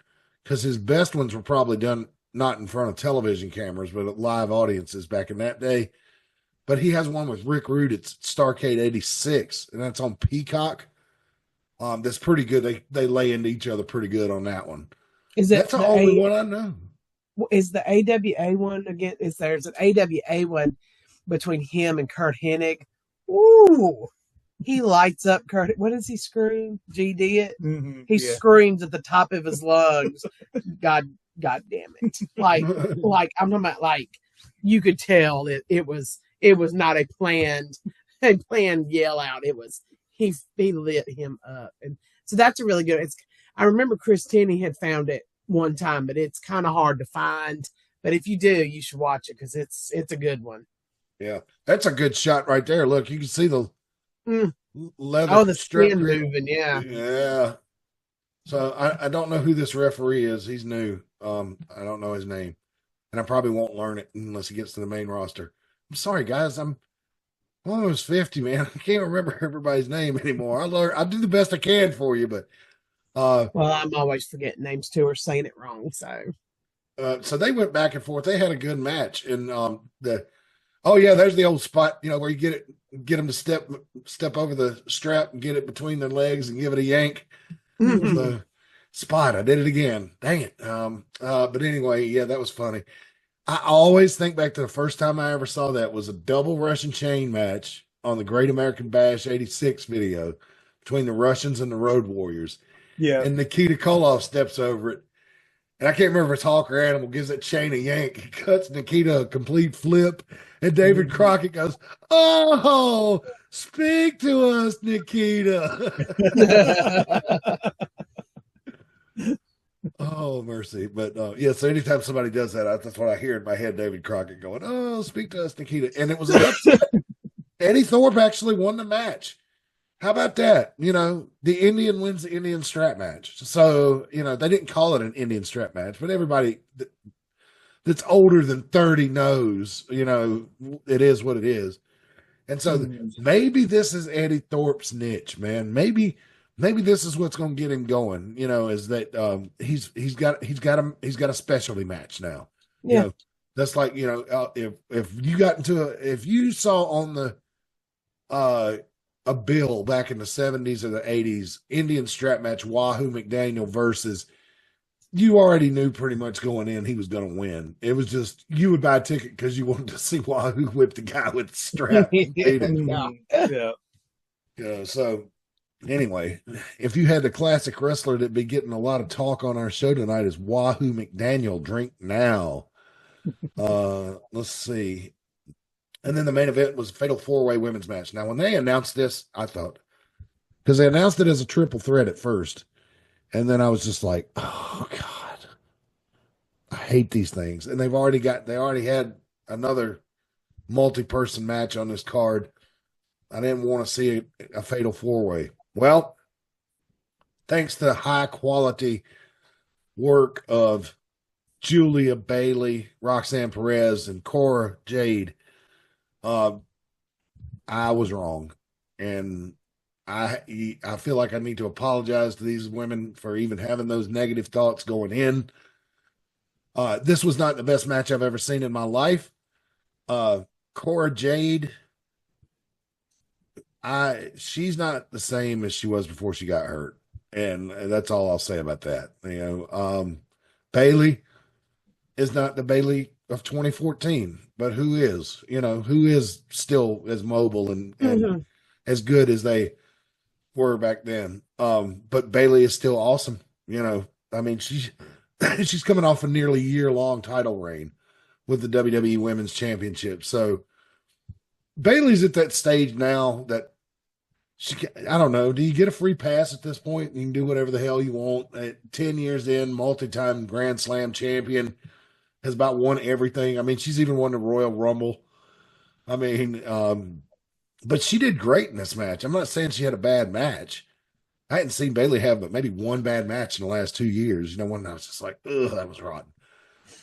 because his best ones were probably done not in front of television cameras, but at live audiences back in that day. But he has one with Rick Rude. It's Starrcade 86, and that's on Peacock. That's pretty good. They lay into each other pretty good on that one. That's the only one I know. Is the AWA one again? There's an AWA one between him and Kurt Hennig? Ooh, he lights up Kurt. What does he scream? GD it. Mm-hmm, he screams at the top of his lungs. God damn it! Like I'm talking about. Like you could tell it was not a planned yell out. It was he lit him up, and so that's a really good. I remember Chris Tenney had found it one time, but it's kind of hard to find. But if you do, you should watch it because it's a good one. Yeah, that's a good shot right there. Look, you can see the leather. The skin moving. Yeah. So I don't know who this referee is. He's new. I don't know his name, and I probably won't learn it unless he gets to the main roster. I'm sorry, guys. I'm almost 50, man. I can't remember everybody's name anymore. I do the best I can for you, but. Well, I'm always forgetting names too or saying it wrong. So they went back and forth. They had a good match, and there's the old spot, where you get them to step over the strap and get it between their legs and give it a yank. Mm-hmm. The spot. I did it again. Dang it. But anyway, yeah, that was funny. I always think back to the first time I ever saw that was a double Russian chain match on the Great American Bash '86 video between the Russians and the Road Warriors. Yeah. And Nikita Koloff steps over it. And I can't remember if it's Hawk or Animal, gives that chain a yank. He cuts Nikita a complete flip. And David Crockett goes, "Oh, speak to us, Nikita." Oh, mercy. But yeah, so anytime somebody does that, that's what I hear in my head, David Crockett going, "Oh, speak to us, Nikita." And it was an upset. Eddie Thorpe actually won the match. How about that? The Indian wins the Indian strap match. So, they didn't call it an Indian strap match, but everybody that's older than 30 knows, it is what it is. And so maybe this is Eddie Thorpe's niche, man. Maybe this is what's going to get him going, is that he's got a specialty match now. Yeah. That's like, if you saw on the a bill back in the 70s or the 80s, Indian strap match, Wahoo McDaniel versus, you already knew pretty much going in he was going to win. It was just, you would buy a ticket because you wanted to see Wahoo whip the guy with the strap. Yeah. So anyway, if you had the classic wrestler that'd be getting a lot of talk on our show tonight is Wahoo McDaniel. Drink now. Let's see. And then the main event was a fatal 4-way women's match. Now, when they announced this, I thought, because they announced it as a triple threat at first, and then I was just like, oh God, I hate these things. And they already had another multi-person match on this card. I didn't want to see a fatal 4-way. Well, thanks to the high quality work of Julia Bailey, Roxanne Perez, and Cora Jade, I was wrong, and I feel like I need to apologize to these women for even having those negative thoughts going in. This was not the best match I've ever seen in my life. Cora Jade, she's not the same as she was before she got hurt, and that's all I'll say about that. Bailey is not the Bailey of 2014, but who is still as mobile and as good as they were back then. But Bailey is still awesome. I mean, she's coming off a nearly year-long title reign with the WWE Women's Championship. So Bailey's at that stage now that I don't know. Do you get a free pass at this point? You can do whatever the hell you want. 10 years in, multi-time Grand Slam champion, has about won everything. I mean, she's even won the Royal Rumble. I mean, but she did great in this match. I'm not saying she had a bad match. I hadn't seen Bailey have but maybe one bad match in the last 2 years. When I was just like, ugh, that was rotten.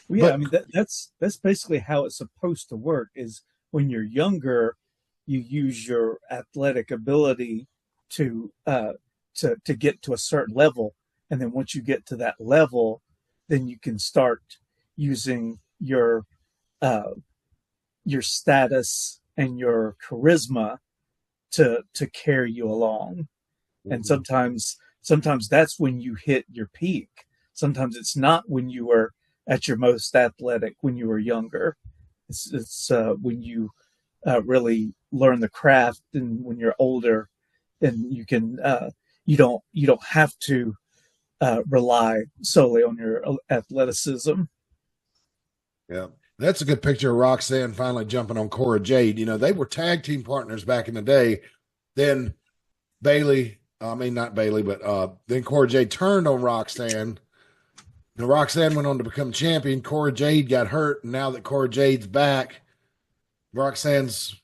Well, yeah, I mean that's basically how it's supposed to work. Is when you're younger, you use your athletic ability to get to a certain level, and then once you get to that level, then you can start using your status and your charisma to carry you along. Mm-hmm. And sometimes that's when you hit your peak. Sometimes it's not when you were at your most athletic when you were younger. It's when you really learn the craft, and when you're older, and you can you don't have to rely solely on your athleticism. Yeah, that's a good picture of Roxanne finally jumping on Cora Jade. They were tag team partners back in the day. Then not Bailey, but then Cora Jade turned on Roxanne. And Roxanne went on to become champion. Cora Jade got hurt, and now that Cora Jade's back, Roxanne's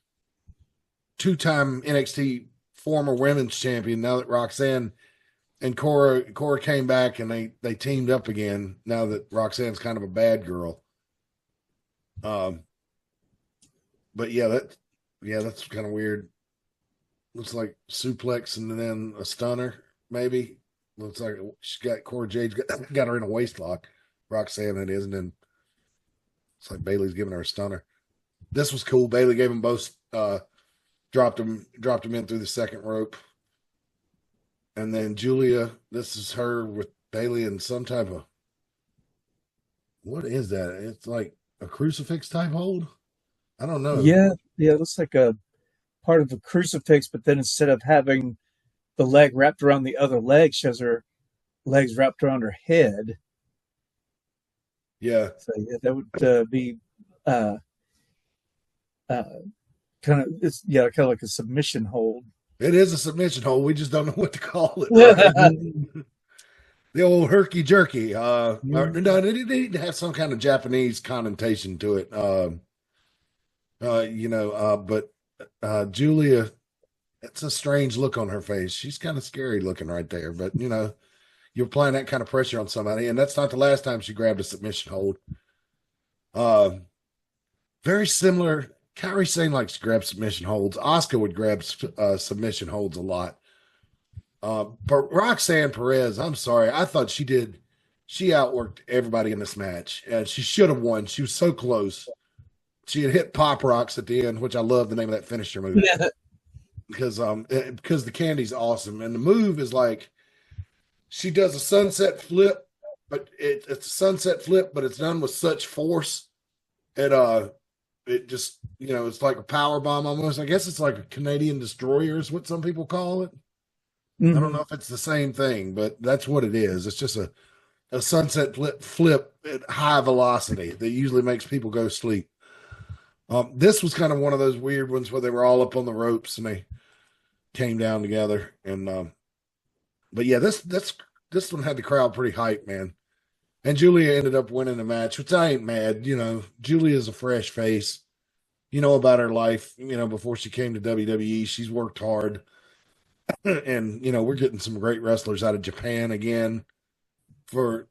2-time NXT former women's champion. Now that Roxanne and Cora came back, and they teamed up again. Now that Roxanne's kind of a bad girl. But that's kind of weird. Looks like suplex and then a stunner, maybe. Looks like she's got Cora Jade's got her in a waist lock. Roxanne, it is, and then it's like Bailey's giving her a stunner. This was cool. Bailey gave them both, dropped them in through the second rope. And then Julia, this is her with Bailey in some type of, what is that? It's like a crucifix type hold? I don't know. Yeah, it looks like a part of a crucifix, but then instead of having the leg wrapped around the other leg, she has her legs wrapped around her head. Yeah. So that would be kind of like a submission hold. It is a submission hold. We just don't know what to call it. Right? The old herky jerky. No, they need to have some kind of Japanese connotation to it. But Julia, it's a strange look on her face. She's kind of scary looking right there. But you're applying that kind of pressure on somebody, and that's not the last time she grabbed a submission hold. Very similar. Kairi Sane likes to grab submission holds. Asuka would grab submission holds a lot. But Roxanne Perez, I'm sorry. I thought she outworked everybody in this match. And she should have won. She was so close. She had hit Pop Rocks at the end, which I love the name of that finisher move. Yeah. Because the candy's awesome. And the move is like, she does a sunset flip, but it's a sunset flip, but it's done with such force. It just, it's like a power bomb almost. I guess it's like a Canadian destroyer is what some people call it. Mm-hmm. I don't know if it's the same thing, but that's what it is. It's just a sunset flip at high velocity that usually makes people go sleep. This was kind of one of those weird ones where they were all up on the ropes and they came down together. And but yeah, this one had the crowd pretty hyped, man. And Julia ended up winning the match, which I ain't mad. Julia's a fresh face. About her life, before she came to WWE, she's worked hard. And, we're getting some great wrestlers out of Japan again for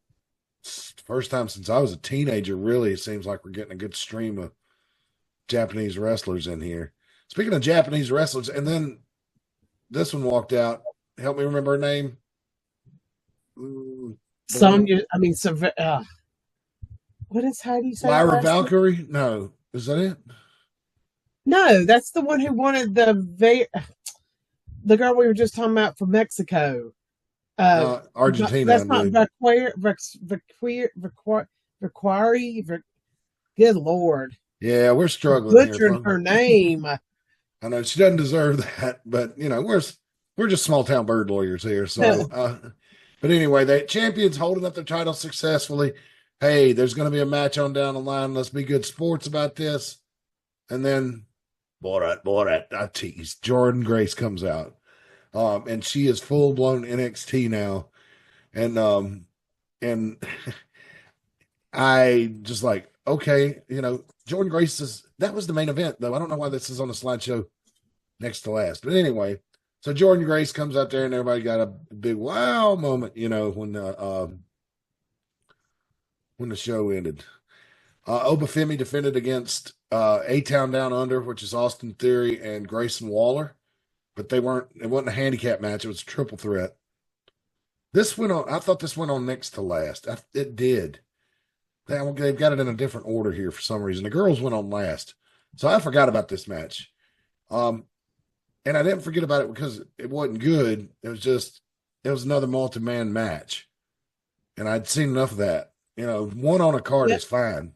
first time since I was a teenager. Really, it seems like we're getting a good stream of Japanese wrestlers in here. Speaking of Japanese wrestlers, and then this one walked out. Help me remember her name. Sonya, how do you say Lyra Valkyrie? No. Is that it? No, that's the one who wanted the girl we were just talking about from Mexico. Argentina. That's not Vaquari. Good Lord. Yeah, we're struggling. Butchering her name. I know she doesn't deserve that, but we're just small town bird lawyers here. So, but anyway, the champions holding up their title successfully. Hey, there's going to be a match on down the line. Let's be good sports about this. And then, Borat, I tease. Jordan Grace comes out. And she is full blown NXT now. And I just like, okay, Jordan Grace that was the main event though. I don't know why this is on the slideshow next to last, but anyway, so Jordan Grace comes out there and everybody got a big wow moment, when the show ended. Obafemi defended against A-Town Down Under, which is Austin Theory and Grayson Waller. But it wasn't a handicap match. It was a triple threat. I thought this went on next to last. It did. They've got it in a different order here for some reason. The girls went on last. So I forgot about this match. And I didn't forget about it because it wasn't good. It was another multi-man match. And I'd seen enough of that. One on a card is fine.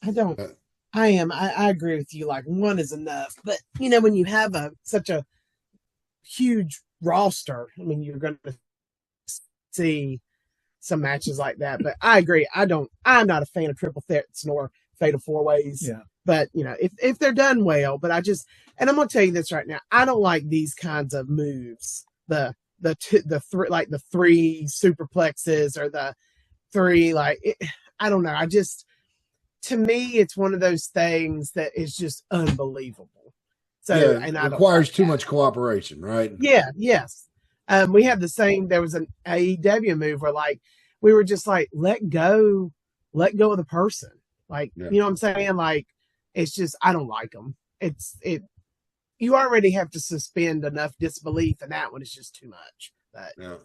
I agree with you. Like one is enough. But, when you have such a huge roster, you're going to see some matches like that. But I agree. I'm not a fan of triple threats nor fatal four ways. Yeah. But if they're done well, but and I'm going to tell you this right now, I don't like these kinds of moves. The three superplexes or the three, I don't know. To me, it's one of those things that is just unbelievable. So, and it requires too much cooperation, right? Yeah, yes. We had the same. There was an AEW move where, we were just let go of the person. You know what I'm saying? It's just I don't like them. You already have to suspend enough disbelief, and that one is just too much. But yeah.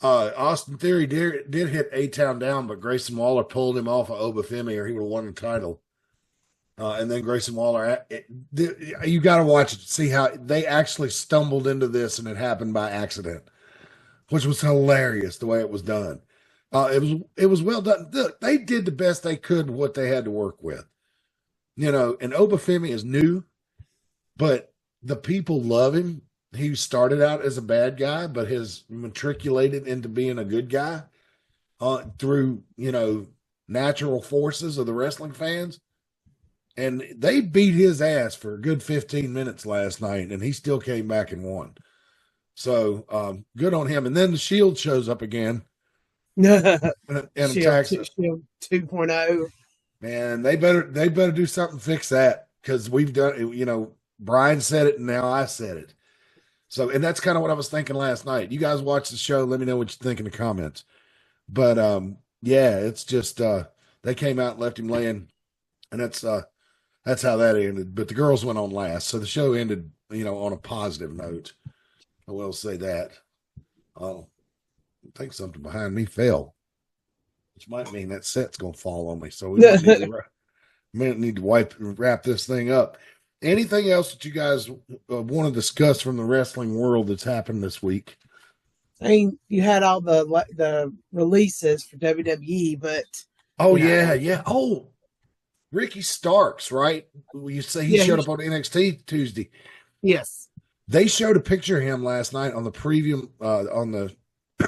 Austin Theory did hit A-Town down, but Grayson Waller pulled him off of Obafemi, or he would have won the title. And then Grayson Waller, you got to watch it to see how they actually stumbled into this, and it happened by accident, which was hilarious the way it was done. It was well done. They did the best they could with what they had to work with. And Obafemi is new, but the people love him. he started out as a bad guy, but has matriculated into being a good guy through, natural forces of the wrestling fans. And they beat his ass for a good 15 minutes last night, and he still came back and won. So good on him. And then the Shield shows up again and attacks us. Shield 2.0. Man, they better do something to fix that, because we've done. Brian said it, and now I said it. So, and that's kind of what I was thinking last night. You guys watch the show. Let me know what you think in the comments. But yeah, it's just they came out and left him laying, and that's how that ended. But the girls went on last, so the show ended, on a positive note. I will say that. I think something behind me fell, which might mean that set's gonna fall on me. So we might need to wrap this thing up. Anything else that you guys want to discuss from the wrestling world that's happened this week? I mean, you had all the releases for WWE, but yeah. Oh, Ricky Starks, right? You say he showed up on NXT Tuesday. Yes, they showed a picture of him last night on the preview on the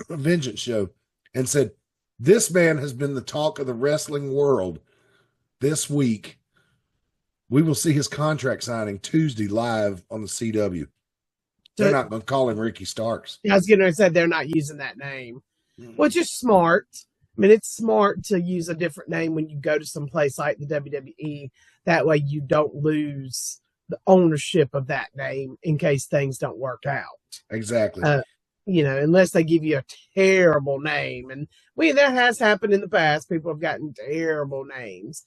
Vengeance show, and said this man has been the talk of the wrestling world this week. We will see his contract signing Tuesday live on the CW. They're not going to call him Ricky Starks. I was going to say they're not using that name, which is smart. I mean, it's smart to use a different name when you go to some place like the WWE. That way you don't lose the ownership of that name in case things don't work out. Exactly. Unless they give you a terrible name. And that has happened in the past. People have gotten terrible names.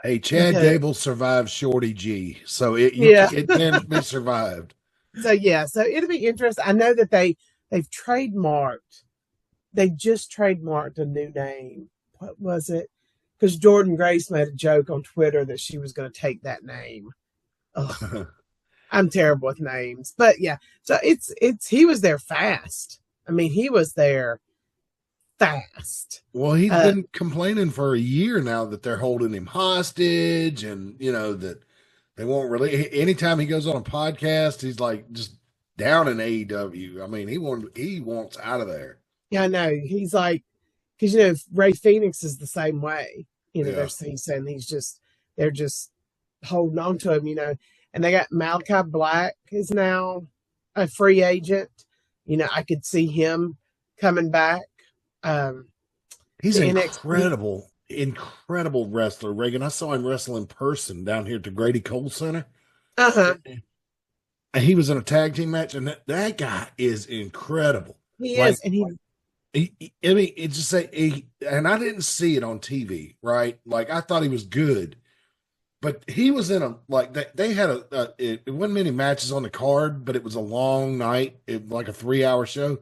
Hey, Chad Gable survived Shorty G, so it can be survived. So it'll be interesting. I know that they've trademarked. They just trademarked a new name. What was it? Because Jordan Grace made a joke on Twitter that she was going to take that name. I'm terrible with names, but yeah. So he was there fast. I mean, he was there fast. Well, he's been complaining for a year now that they're holding him hostage, and that they won't really. Anytime he goes on a podcast, he's like just down in AEW. I mean, he wants out of there. Yeah, I know. He's like, because Ray Phoenix is the same way. He's saying they're just holding on to him. And they got Malachi Black is now a free agent. I could see him coming back. He's an incredible wrestler, Reagan. I saw him wrestle in person down here at the Grady Cole Center. And he was in a tag team match, and that guy is incredible. He is, and it's just and I didn't see it on TV, right? Like, I thought he was good, but he was in they had it wasn't many matches on the card, but it was a long night, like a 3-hour show.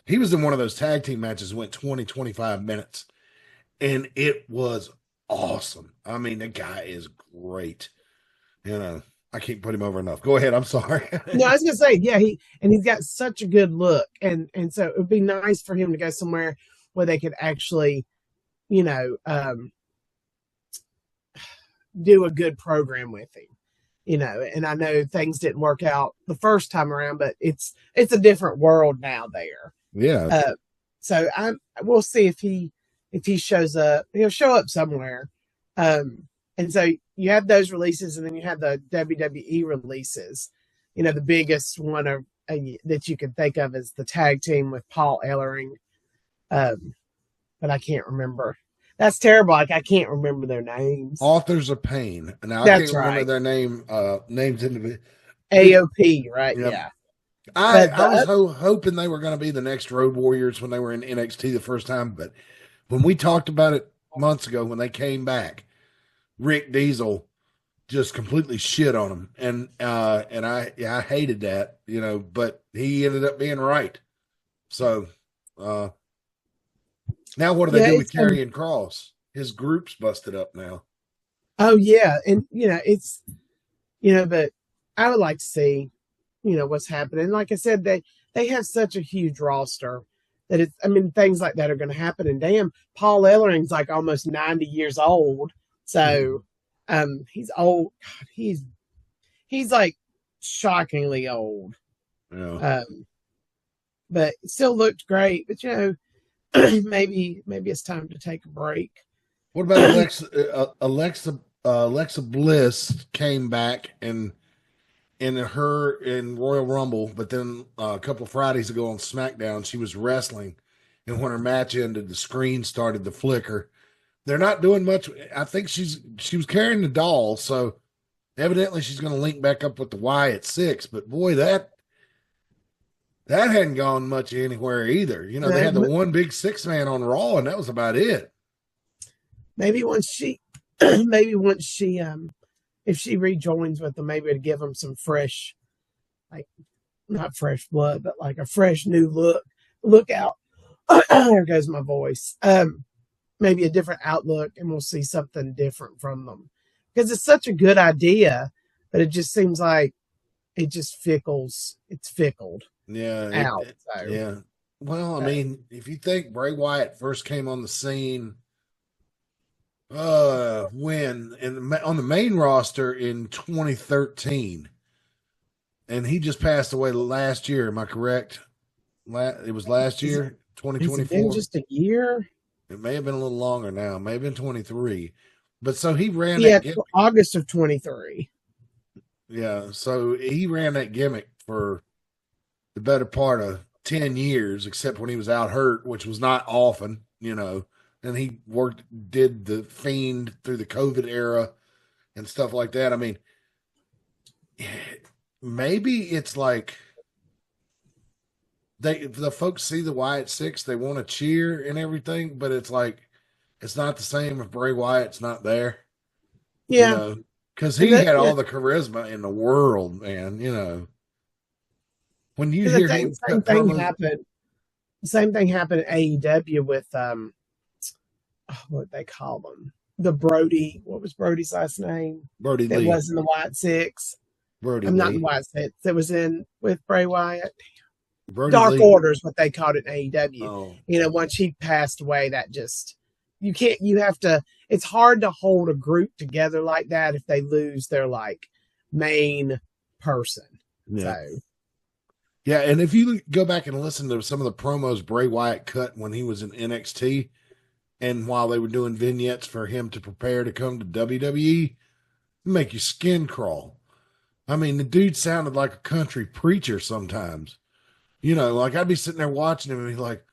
He was in one of those tag team matches, went 20, 25 minutes, and it was awesome. I mean, the guy is great. I can't put him over enough. Go ahead. I'm sorry. No, I was going to say, yeah, he's got such a good look. And so it would be nice for him to go somewhere where they could actually, do a good program with him. And I know things didn't work out the first time around, but it's a different world now there. Yeah. So we'll see if he shows up. He'll show up somewhere. And so you have those releases, and then you have the WWE releases. The biggest one that you can think of is the tag team with Paul Ellering. But I can't remember. That's terrible. Like, I can't remember their names. Authors of Pain. Now, I can't remember their names in the AOP, right? Yep. Yeah. I was hoping they were going to be the next Road Warriors when they were in NXT the first time, but when we talked about it months ago, when they came back, Rick Diesel just completely shit on them, and I hated that, but he ended up being right. So now what do they do with Karrion Kross? His group's busted up now. Oh yeah, and it's but I would like to see what's happening. Like I said, they have such a huge roster that things like that are going to happen. And damn, Paul Ellering's like almost 90 years old. So he's old. God, he's like shockingly old. Yeah. But it still looked great. But maybe it's time to take a break. What about Alexa Bliss came back and in Royal Rumble, but then a couple of Fridays ago on SmackDown, she was wrestling, and when her match ended, the screen started to flicker. They're not doing much. I think she was carrying the doll, so evidently she's going to link back up with the Y at 6. But boy, that hadn't gone much anywhere either. They had the one big 6-man on Raw, and that was about it. Maybe once she, if she rejoins with them, maybe to give them some fresh, like not fresh blood, but like a fresh new look out. There goes my voice. Maybe a different outlook, and we'll see something different from them, because it's such a good idea, but it just seems like it just fickles. It's fickled. Yeah. Out. Yeah. Well, I mean, if you think Bray Wyatt first came on the scene, on the main roster in 2013, and he just passed away last year. Am I correct? It was last year, 2024. Has it been just a year? It may have been a little longer now. It may have been 23. But so he ran that gimmick. August of 23. Yeah, so he ran that gimmick for the better part of 10 years, except when he was out hurt, which was not often, And he did the Fiend through the COVID era and stuff like that. I mean, maybe it's like the folks see the Wyatt 6, they want to cheer and everything, but it's like it's not the same if Bray Wyatt's not there. Yeah. Because he had all the charisma in the world, man, When you hear him, same thing happened. The same thing happened at AEW with what they call them, the Brody. What was Brody's last name? Brody Lee. It was in the Wyatt 6. Brody. I'm not in the Wyatt 6. It was in with Bray Wyatt. Brody Dark Lee. Order's what they called it in AEW. Oh. Once he passed away, that just you have to. It's hard to hold a group together like that if they lose their like main person. Yeah. So. Yeah, and if you go back and listen to some of the promos Bray Wyatt cut when he was in NXT, and while they were doing vignettes for him to prepare to come to WWE, make your skin crawl. I mean, the dude sounded like a country preacher sometimes. Like I'd be sitting there watching him and be like,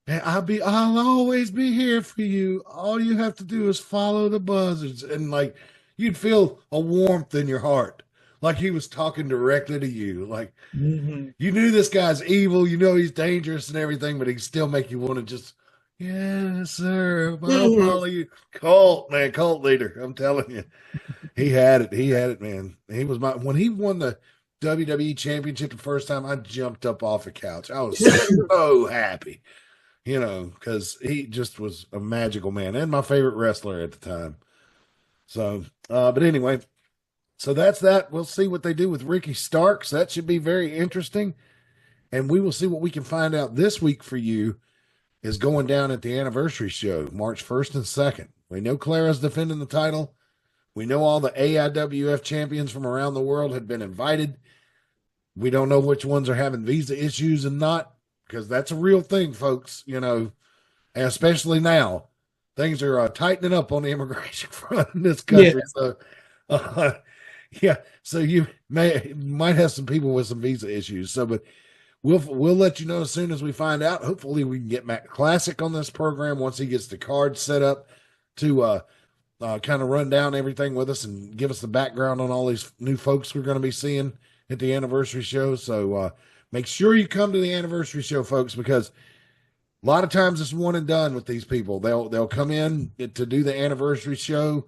I'll always be here for you. All you have to do is follow the buzzards. And like, you'd feel a warmth in your heart. Like he was talking directly to you. Like you knew this guy's evil. He's dangerous and everything, but he'd still make you want to just, yes, sir. I'll follow you. Cult leader. I'm telling you. He had it, man. He was when he won the WWE championship the first time, I jumped up off the couch. I was so happy, because he just was a magical man and my favorite wrestler at the time. So, but anyway, so that's that. We'll see what they do with Ricky Starks. That should be very interesting. And we will see what we can find out this week for you is going down at the anniversary show, March 1st and 2nd. We know Clara's defending the title. We know all the AIWF champions from around the world have been invited. We don't know which ones are having visa issues and not, because that's a real thing, folks, and especially now. Things are tightening up on the immigration front in this country. Yeah. So you might have some people with some visa issues. So, but we'll let you know as soon as we find out. Hopefully we can get Matt Classic on this program once he gets the card set up to kind of run down everything with us and give us the background on all these new folks we're going to be seeing at the anniversary show. So make sure you come to the anniversary show, folks, because a lot of times it's one and done with these people. They'll come in to do the anniversary show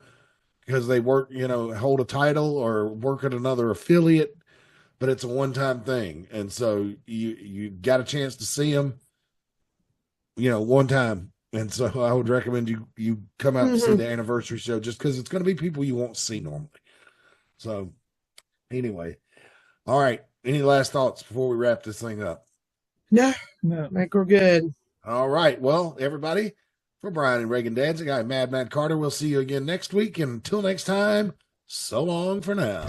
because they work, hold a title or work at another affiliate, but it's a one-time thing. And so you got a chance to see them, one time. And so I would recommend you come out and see the anniversary show just because it's going to be people you won't see normally. So anyway, all right. Any last thoughts before we wrap this thing up? No. I think we're good. All right. Well, everybody, for Brian and Reagan Danzig, I'm Mad Matt Carter. We'll see you again next week. And until next time, so long for now.